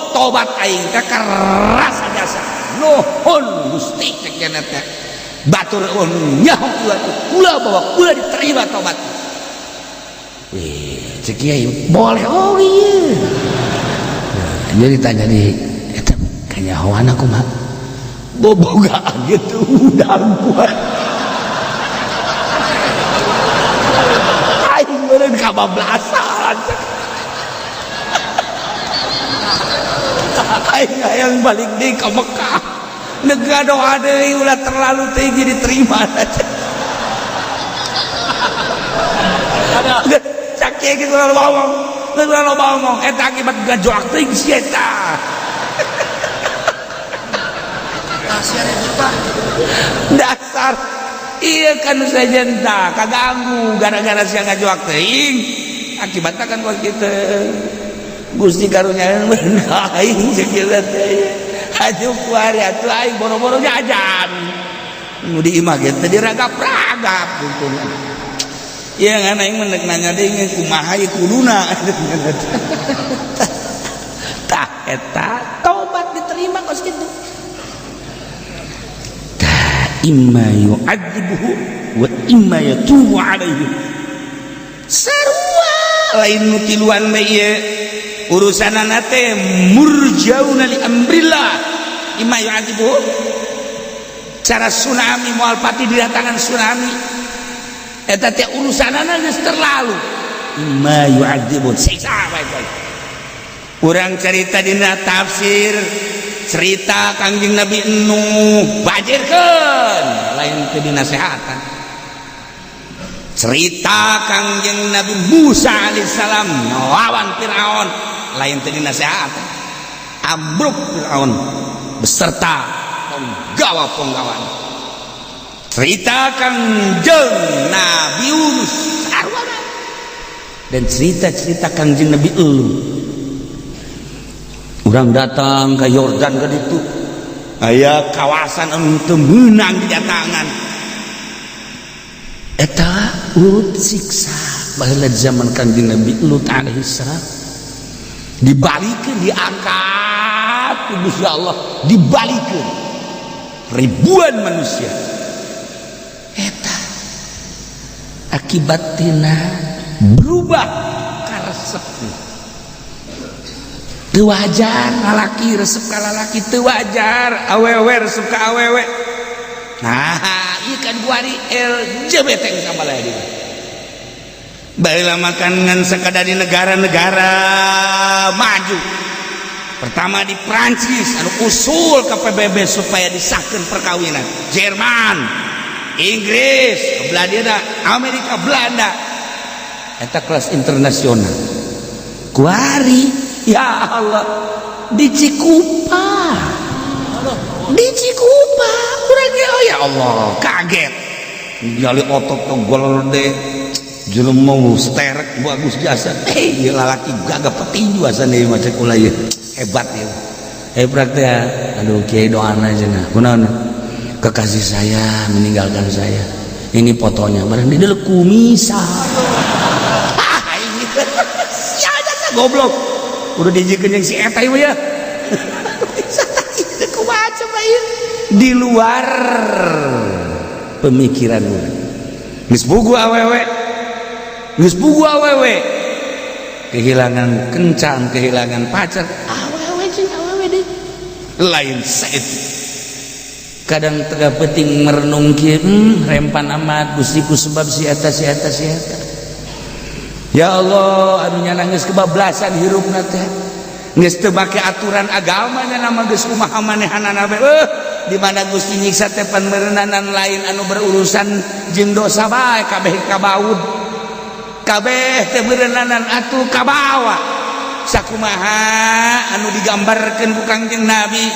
Tobat aing teh karasa jasa. Nuhun Gusti cek keneh teh. Batur ulun nyaho kula bahwa kula diterima tobat. Cek kiai boleh oh iya. Jadi tanya nih, eta kanyahoan aku mah bobogaan gitu udang kuat. Aing meureun kabablasan. Aing hayang balik deui ka Mekah. Nega doa deui ulah terlalu tinggi diterima. Cak kieu gitu lalu ngomong eta akibat gajoak teuing si eta. Dasar iya kan sajen tah kaganggu gara-gara sia gajoak teuing akibatna kan kos kitu Gusti karunya aing sakieu teh atuh kuari atuh aing boro-boro jajan nu di imah ge teh diragap-ragap puntungan iya ngan aing mendek nanya deui kumaha ieu kuduna tah eta tobat diterima kos kitu imma yu'adzibuhu wa imma yatubu alaihi sarua lain nu tiluan bae ieu urusanana teh murjauna li amrillah imma yu'adzibuhu cara tsunami moal pati didatangan tsunami eta teh urusanana geus terlalu imma yu'adzibuhu siksa bae urang cerita dina tafsir cerita Kangjeng Nabi Nuh bajirkeun lain teu dinasehatan cerita Kangjeng Nabi Musa alaihissalam ngelawan Firaun lain teu dinasehatan ambruk Firaun beserta penggawa-penggawan cerita Kangjeng Nabi Yunus dan cerita-cerita Kangjeng Nabi Elu urang datang ke Yordan ke ditu aya kawasan anu teu meunang didatangan eta urut siksa baheula zaman Kanjeng Nabi Lut alaihi salam dibalikeun diangkat ku Gusti Allah dibalikeun ribuan manusia eta akibatina berubah karesep teu wajar lalaki resep ka lalaki teu wajar awewe resep ka awewe nah ieu kan guari LGBT kamala dia baheula makan ngan sakada di negara-negara maju pertama di Prancis anu usul ka PBB supaya disahkeun perkawinan Jerman Inggris Belanda Amerika Belanda eta kelas internasional kuari ya Allah di Cikupa urang urang ge oh ya Allah kaget gali otot togol deh jelema sterek bagus jasa ieu lalaki gagap petinju asana ieu mah cek ulah ieu hebat ieu hebat teh aduh kiai doana cenah kunaon kekasih saya meninggalkan saya ini fotonya barang di dalam kumisah ini ya aja goblok udah dijikeun yang si eta ieu ya di luar pemikiran urang geus bugu awewe kehilangan kencan kehilangan pacar awewe jeung awewe deh lain saeutik kadang teu penting merenung kieu rempan amat Gustiku sebab si eta ya Allah anu nyana geus kebablasan hirupna teh geus teu make aturan agama nya nama geus kumaha manehanana we di mana Gusti nyiksa teh pan meureunanan lain anu berurusan jeung dosa bae kabeh kabaud kabeh teh meureunanan atuh kabawa sakumaha anu digambarkeun ku Kangjeng Nabi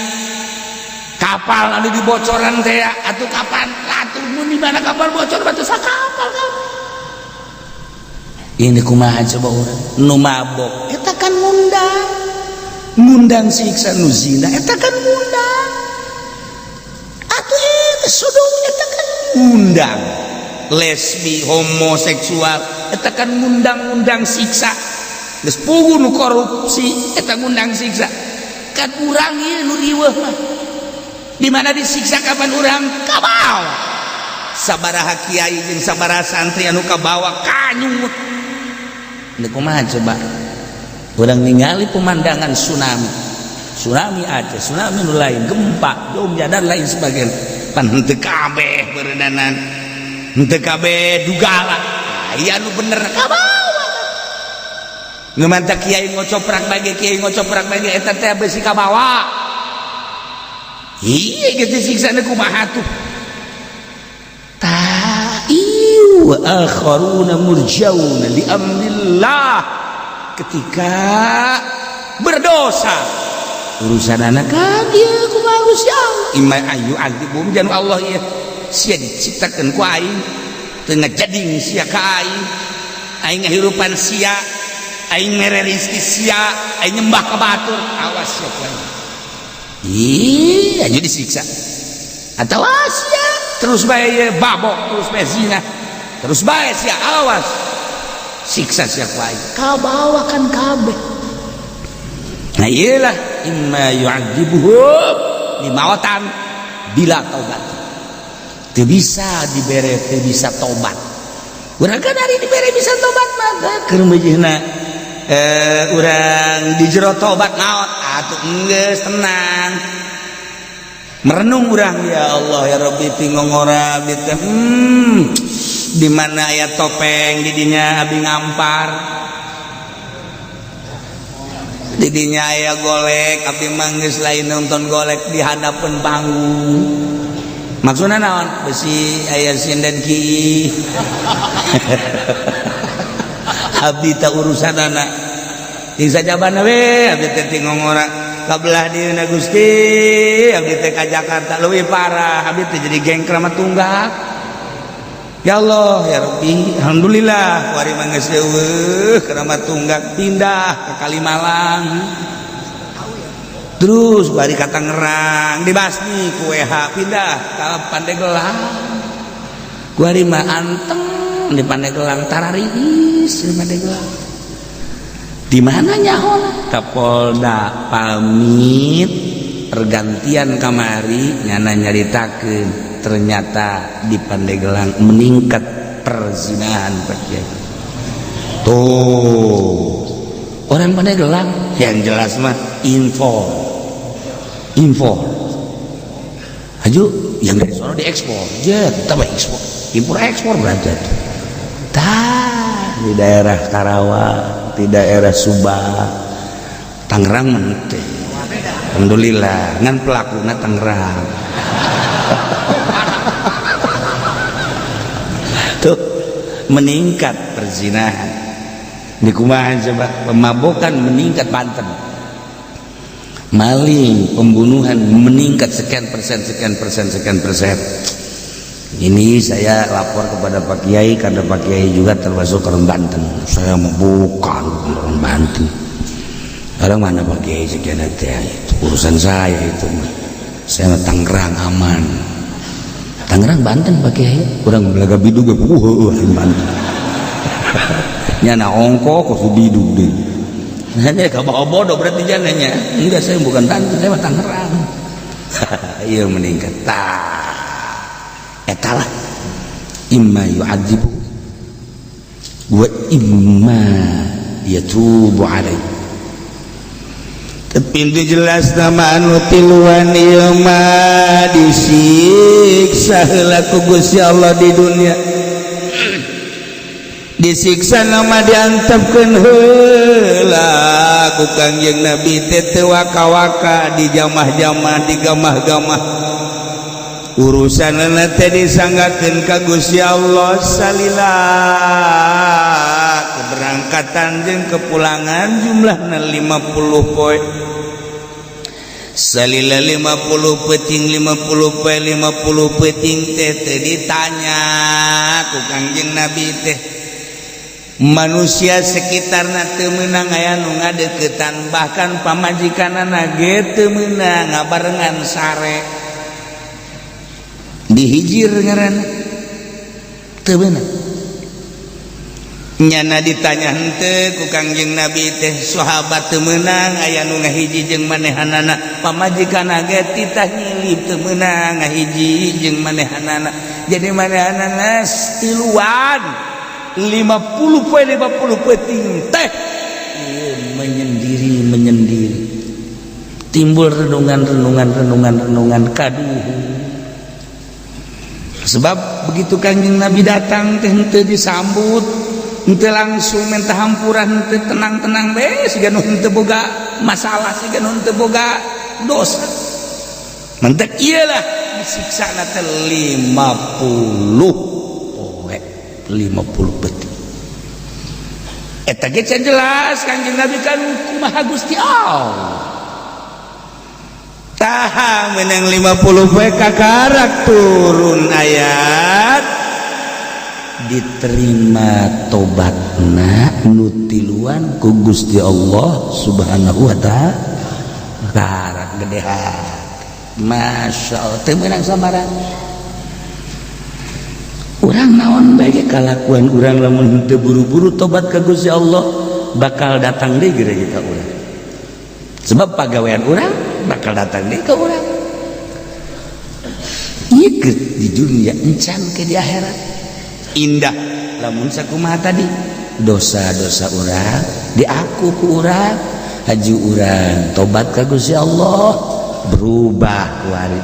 kapal anu dibocoran teh atuh kapan atuh mun di mana kapal bocor batu sakapal kan ini kumaha coba urang nu mabok eta kan ngundang siksa nu zina eta kan ngundang atuh eta sudung eta kan ngundang lesbi homoseksual eta kan ngundang siksa geus puguh nu korupsi eta ngundang siksa kan urang ieu nu riweuh mah di mana disiksa kapan urang kabawa sabaraha kiai jeung sabaraha santri anu kabawa kanyut ini kumaha coba urang ningali pemandangan tsunami Aceh tsunami nu lain gempa jom jadar lain sebagainya pan henteu kabeh beureunanan henteu kabeh dugala aya anu bener kabawa ngeumantah kiai ngocoprak bage eta teh besi kabawa iya gitu siksana kumaha tuh ta'iu wa akharuna murjauna li amrillah ketika berdosa urusan anak kagia kumaha Gusti Allah imma ayu azibum janu Allah ieu sia diciptakeun ku aing teu ngajading sia ka aing ngahirupan sia aing mere rezeki sia aing nyembah ka batur awas sia ku aing iya jadi disiksa atau sia terus bae babok terus bae zina terus bae sia awas siksa sia ku aing kabawakan kabeh nah iyalah imma yu'adzibuhum limawatan bila taubat teu bisa dibere teu bisa tobat urang kan hari dibere bisa tobat mah keur meujeuhna urang dijero tobat naon atuh geus tenang merenung urang ya Allah ya Rabbi tingongora biteh di mana aya topeng di dinya abi ngampar di dinya aya golek abi mah geus lain nonton golek di hadapan panggung maksudna naon besi aya sinden ki abdi ta urusanana ting sajabana we abdi teh tingongora kabelah dieuna Gusti abdi teh ka Jakarta leuwih parah abdi teh jadi geng keramat tunggak ya Allah ya Rabbi alhamdulillah kuari mah geus eueuh keramat tunggak pindah ke Kalimalang terus bari ka Tangerang dibasmi ku WH pindah ka Pandeglang kuari mah anteng di Pandeglang tarariis di Pandeglang di mana nyahon Kapolda pamit pergantian kamari nyana nyaritakeun ternyata di Pandeglang meningkat perzinahan Pak Kiai tuh orang Pandeglang yang jelas mah info aju yang dari sono diekspor ya kita mah ekspor impor ekspor belajar di daerah Karawang di daerah Subang Tangerang menteh alhamdulillah ngan pelakuna Tangerang tuh meningkat perzinahan di kumaha coba pemabokan meningkat Banten maling, pembunuhan meningkat sekian persen. Ini saya lapor kepada Pak Kiai karena Pak Kiai juga termasuk orang Banten. Saya mau bukan orang Banten. Orang mana Pak Kiai sekian itu urusan saya itu. Saya Tangerang aman. Tangerang Banten Pak Kiai. Orang belaga bidug Banten. Nyana ongko kok bidug deh. Hanya kamu bodoh berarti jangannya. Enggak, saya bukan Banten, saya Tangerang. Iya meningkat. Etalah imma yu'adzibu wa imma yatubu alaih. Pintu jelas nama anu tiluan ieu mah disiksa heula ku Gusti Allah di dunia. Disiksa nama diantepkeun heula ku Kangjeng Nabi teh waka-waka di jamah-jamah di gamah-gamah. Urusan teh disanggakeun ka Gusti Allah salila keberangkatan jeung kepulangan jumlahna 50 poe salila 50 peting 50 poe 50 peting teh ditanya ku Kangjeng Nabi teh manusia sekitarna teu meunang aya nu ngadeukeutan bahkan pamajikanana ge teu meunang ngabarengan sare dihijir ngaranna teu beunang. Nyana ditanya henteu ku Kangjeng Nabi teh sahabat teu meunang aya nu ngahiji jeung manehanana pamajikanna ge titah nyilip teu meunang ngahiji jeung manehanana jadi manehanana tiluan 50 poe 50 peting teh menyendiri timbul renungan kaduh. Sebab begitu Kangjeng Nabi datang teh henteu disambut, henteu langsung minta hampuran, henteu tenang-tenang we, siga nu henteu boga masalah, siga nu henteu boga dosa. Mentek ieu lah disiksana teh 50 poe, 50 peting. Eta ge can jelas Kangjeng Nabi kan kumaha Gusti Allah. Taha menang 50 poe kakarak turun ayat diterima tobatna nutiluan ku Gusti Allah Subhanahu wa taala. Karak gede hati. Masya Allah teu meunang sabarang. Urang naon bae kalakuan urang lamun teu buru-buru tobat ka Gusti Allah bakal datang deui geura ka urang. Sebab pagawean urang bakal datang deh ke orang. Ieu di dunia encan ke di akhirat. Indah lamun sakumaha tadi dosa-dosa urang diaku ku urang, haji urang tobat ka Gusti Allah berubah ku hari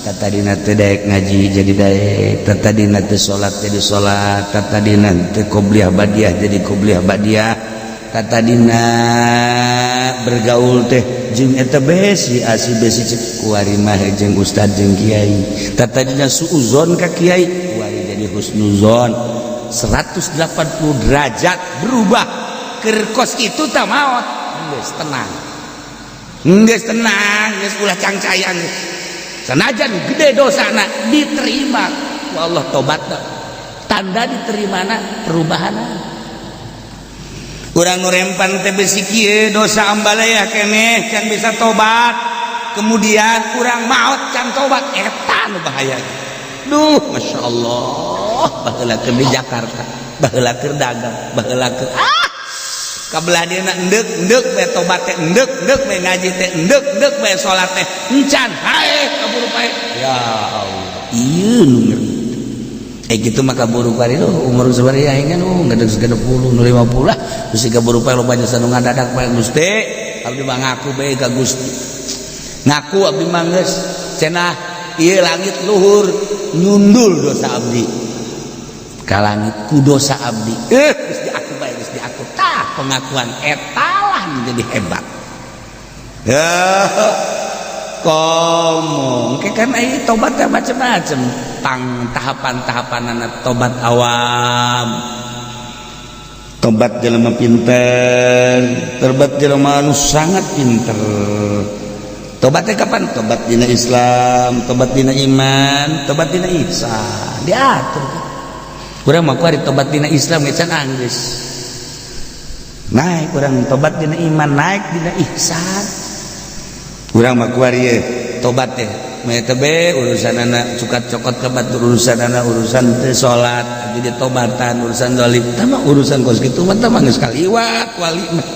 tatadina teh daek ngaji jadi daek, tatadina teh salat jadi salat, tatadina teh qobliyah badiah jadi qobliyah badiah, tatadina bergaul teh jeung eta besi asi besi cek kuari mah jeung ustad jeung kiai tatadina suuzon ka kiai kuari jadi husnuzon 180 derajat berubah keur kos kitu tah maot geus tenang geus ulah cangcayan sanajan gede dosana diterima ku Allah tobatna tanda diterimana perubahanna. Urang nu rempan teh besi kieu dosa ambalaya keneh can bisa tobat kemudian urang maot can tobat eta nu bahaya. Duh Masya Allah baheula keur di Jakarta baheula keur dagang baheula keur kabelah dina endek bae tobat teh endek bae ngaji teh endek bae salat teh encan hae kaburu pae ya Allah ieu nu ngerti gitu maka buru pari itu umur sabaraha aing kan ngadeg 60 nu 50 lah terus kaburu pari loba jasa nu ngadadak pae Gusti abdi mah ngaku bae ka Gusti ngaku abdi mah geus cenah ieu langit luhur nyundul dosa abdi ka langit ku dosa abdi geus diaku bae geus diaku tah pengakuan eta lah menjadi hebat ya komong kan ai tobat macam-macam tang tahapan-tahapanana tobat awam tobat jelema pinter tobat jelema anu sangat pinter Tobat teh kapan? Tobat dina Islam, tobat dina iman, tobat dina ihsan. Diatur kan. Urang mah kuari tobat dina Islam geus can anggeus. Naik urang tobat dina iman, naik dina ihsan. Urang mah kuari tobat teh meh teh be urusanana cukat cokot ka batur urusanana urusan teh salat jadi tobatan urusan zalim tah mah urusan kos kitu mah tah geus kaliwat wali mah.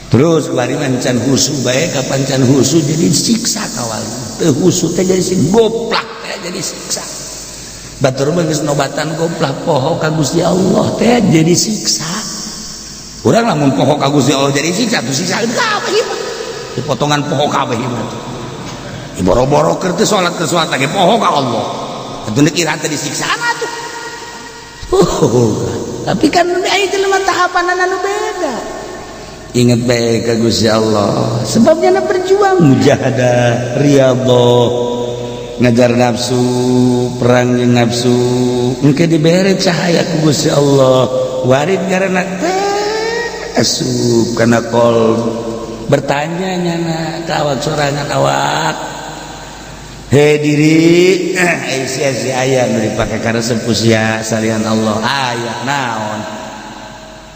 Terus kuari mah can husu bae kapan can husu jadi siksa ka wali. Teu husu teh jadi goblak teh jadi siksa. Batur mah geus nobatan goblak poho ka Gusti Allah teh jadi siksa. Urang lamun poho ka Gusti Allah jadi siksa tuh siksa kabeh ieu mah. Potongan poho kabeh ieu mah. Boro-boro keur teu salat ke salat ge poho ka Allah. Atuh dikira teh disiksa atuh. Tapi kan aya jelema tahapan anu beda. Ingat baik ka Gusti Allah. Sebabnya na berjuang mujahadah, riyadhah, ngajar nafsu, perang jeung nafsu. Engke dibere cahaya ku Gusti Allah. Warid ngaranna asup kana qalb. Bertanya nyana ka awak sorangan awak. Hei diri, sia-sia aya nu dipake karesep ku sia salian Allah. Aya naon?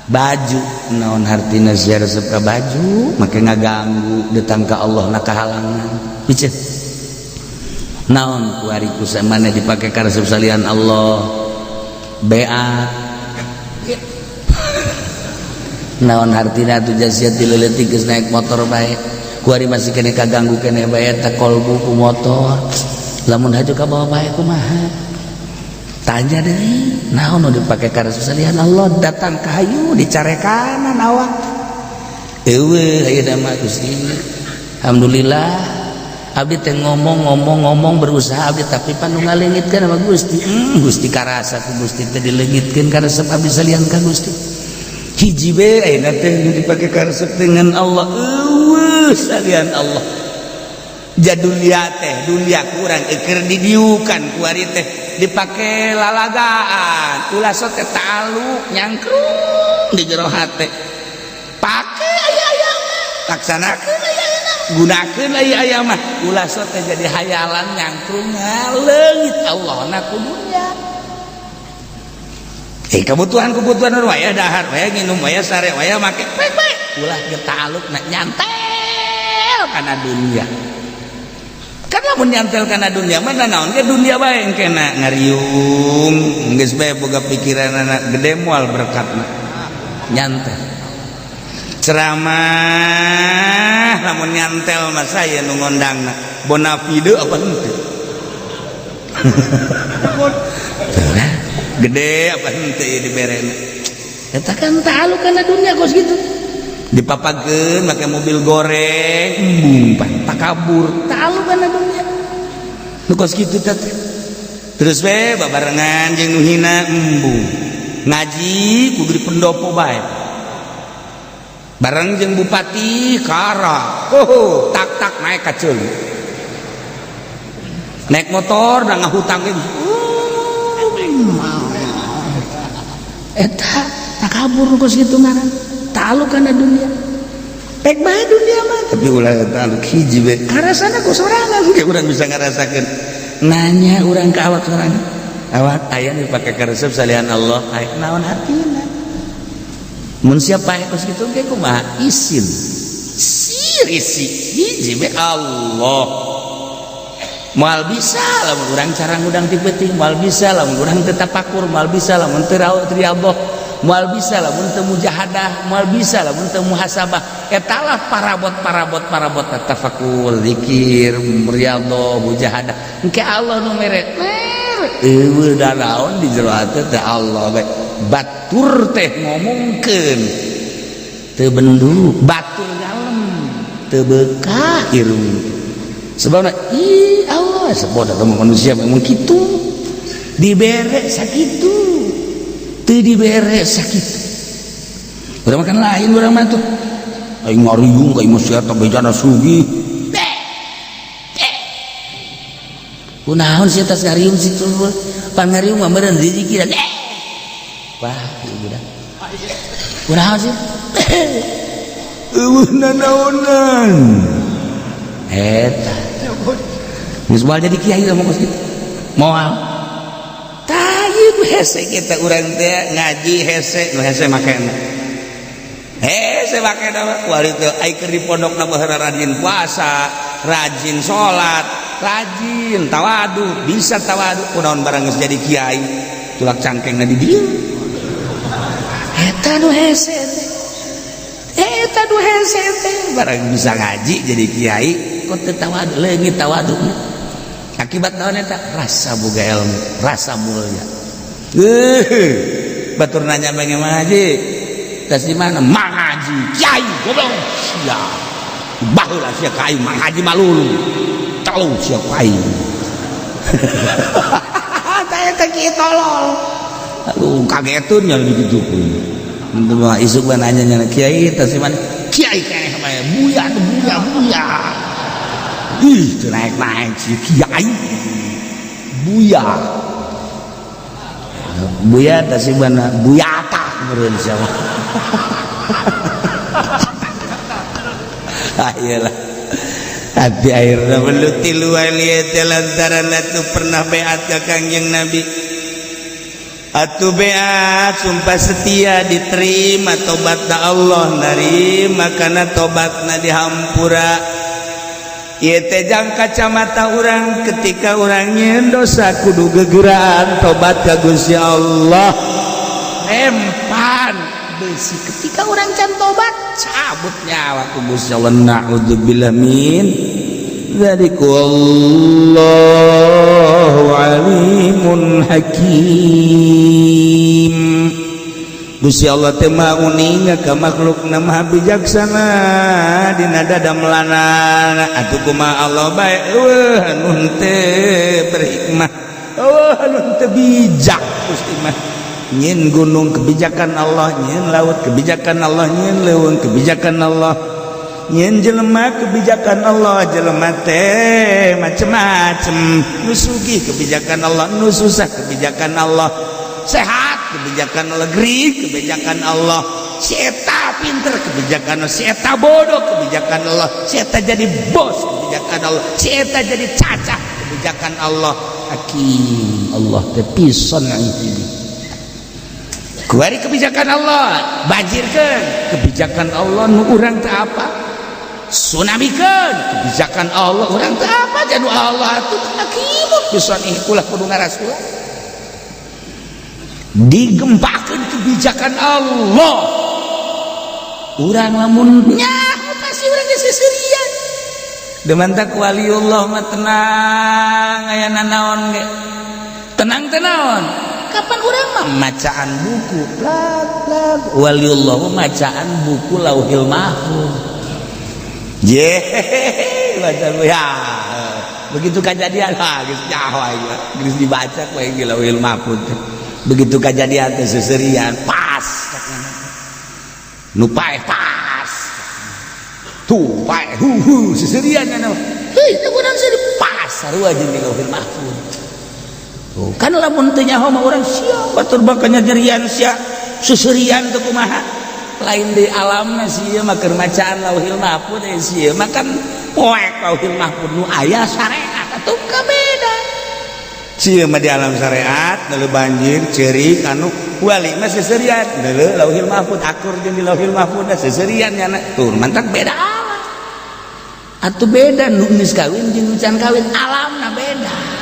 Baju naon hartina sia resep ka baju make ngaganggu datang ka Allah na kahalangan piceun naon kuari ku samana dipake ka resep salian Allah beat naon hartina tu jasiah tileuleut geus naik motor bae kuari masih kene kaganggu kene bae ta kolbu ku motor lamun haju ka bawah bae kumaha tanya deh naon nu dipake ka salian Allah datang ka hayu dicarekan awak eueuh ayeuna mah Gusti alhamdulillah abdi teh ngomong berusaha abdi tapi panu ngaleungitkeun sama Gusti Gusti karasa ku Gusti teh dileungitkeun ka resep abdi salian ka Gusti hiji we ayeuna teh dipake ka resep dengan Allah eueuh salian Allah jadulia teh dunia kurang keur didiukan kuari teh dipake lalagaan ulah sok teh taluk nyangkrung di jero hate pake aya mah laksanakeun aya gunakeun aya mah ulah sok teh jadi hayalan nyangkrung ngaleungit Allahna ku dunya kebutuhan nu aya dahar aya nginum aya sare aya make bae ulah ge taluk na nyantel kana dunia kan lamun nyantel kana dunia mana naon ge dunia bae engkena ngariung geus bae boga pikiranna gede moal berkatna nyantel ceramah lamun nyantel mah saya nu ngondangna bonafide apa henteu gede apa henteu ieu diberena eta kan talu kana dunia kos gitu dipapageun make mobil goreng embung takabur talu kana dunia nu kos kitu teh terus we babarengan jeung nu hina embung ngaji kudu di pendopo bae bareng jeung bupati kara tak naik ka ceuli naik motor da ngahutang eta takabur nu kos kitu ngaran talu kana dunia pek bae dunia mah tapi ulah talu hiji we karasana ku sorangan ge urang bisa ngarasakeun nanya urang ka awak sorangan awak aya nu dipake ka resep salian Allah aya naon artina mun siapa kos kitu ge kumaha isin sirisi hiji we Allah moal bisa lamun urang cara ngudang ti peuting moal bisa lamun urang teu tapakur moal bisa lamun teu riyadhah moal bisa lamun teu mujahadah moal bisa lamun teu muhasabah etalah parabot tafakur zikir riyadhah mujahadah engke Allah nu mere eueuh da naon di jero hate teh Allah bae batur teh ngomongkeun teu bendu batur ngalem teu beukah irung sebabna Allah sabada manusia memang kitu dibere sakitu teu dibere sakitu urang makan lain urang mah tuh aing ngariung ka imah sia teh bejana sugih kunaon sia tas ngariung situ pan ngariung mah meureun dizikir wah ieu budak kunaon sih eueuh nanaonan eta geus moal jadi kiai mah geus kitu moal tayeu hese kita urang teh ngaji hese nu hese makena hese makena kuari teh ai keur di pondokna baheula rajin puasa rajin salat rajin tawadu bisa tawadu kunaon barang geus jadi kiai tulak cangkengna di dieu eta nu hese teh barang bisa ngaji jadi kiai kok teu tawadu leungit tawadu akibat naon eta rasa boga ilmu rasa mulia batur nanya bagaimana ngaji tes di mana mangaji kiai goblok sia baheula sia kai mangaji malulu tahu sia kai teh teh kieu tolol aduh kagetun nya digitukeun untuk mah isuk mah nanya nya kiai tes di mana kiai keneh bae buya ih teu naik si kiai buya tes di mana buyata meureun sia ayolah hati airna meluti lualiat lantaran atu pernah beat ka Kangjeng Nabi atu beat sumpah setia diterima tobatna Allah narima kana tobatna dihampura ieu teh jang kacamata urang ketika urang nyieun dosa kudu gegeraan tobat ka Gusti Allah empan besi ketika orang can tobat cabut nyawa ku Gusti Allah naudzubillah min dzaliku wallahu alimun hakim Gusti Allah teh mah uning ka makhlukna maha bijaksana dina dadamelanana atuh kumaha Allah bae anu teu berhikmah anu teu bijak Gusti mah nyin gunung kebijakan Allah nyin laut kebijakan Allah nyin leuweung kebijakan Allah nyin jelema kebijakan Allah jelema teh macem-macem nu sugih kebijakan Allah nu susah kebijakan Allah sehat kebijakan Allah geuring kebijakan Allah si eta pinter kebijakan Allah si eta bodoh kebijakan Allah si eta jadi bos kebijakan Allah si eta jadi cacah kebijakan Allah hakim Allah teh pison ini kuari kebijakan Allah banjirkeun kebijakan Allah nu urang teh apa tsunamikeun kebijakan Allah urang teh apa janu Allah atuh hakimut pisan ulah kudu ngarasul digempakeun kebijakan Allah urang lamun nyaho pasti urang geus seserian demantak waliullah mah tenang aya nanaon ge tenang teh naon kapan urang mah macaan buku plag waliullah macaan buku Lauhil Mahfuz baca ya begitu kejadian geus nyaho geus dibaca we di Lauhil Mahfuz begitu kejadian teh seserian pas nu pae pas tuh pae seserian anu heuh teh urang seueur pas sarua jeung di Lauhil Mahfuz kan lamun teu nyaho mah urang sia batur bakanya jerian sia susurian teu kumaha lain di alamna sia mah keur macaan Lauhil Mahfuz sia mah kan poek Lauhil Mahfuz nu aya syariat atuh kabeda sia mah di alam syariat neuleuh banjir ceurik anu wali mah seserian neuleuh Lauhil Mahfuz akur jeung di Lauhil Mahfuz seserian nya tuh mantak beda alam atuh beda nu geus kawin jeung nu can kawin alamna beda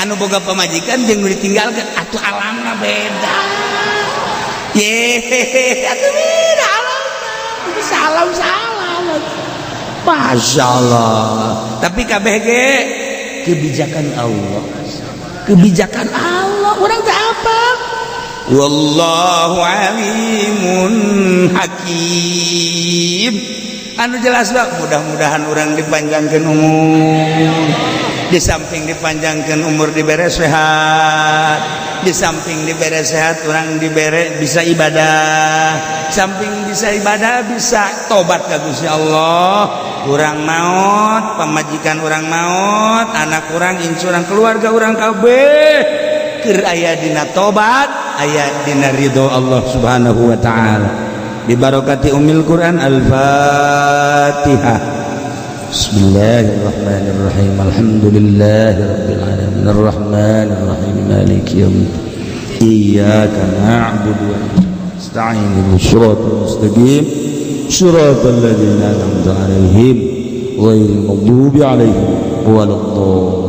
anu boga pamajikan jeung nu ditinggalkeun atuh alamna beda atuh beda alamna salam Masya Allah tapi kabeh ge kebijakan Allah urang teh apa wallahu alimun hakim anu jelas lah mudah-mudahan orang dipanjangkan umur di samping dipanjangkan umur dibere sehat di samping dibere sehat orang dibere bisa ibadah samping bisa ibadah bisa tobat ka Gusti Allah urang maot pamajikan urang maot anak urang incu urang keluarga urang kabeh keur aya dina tobat aya dina ridho Allah subhanahu wa ta'ala bi barakati ummil Quran. Al-Fatihah. Bismillahirrahmanirrahim. Alhamdulillahirabbil alamin arrahmanir rahim maliki yaumiddin iyyaka na'budu wa nasta'in ihdinas siratal mustaqim siratal ladzina an'amta 'alaihim ghairil maghdubi 'alaihim waladdallin.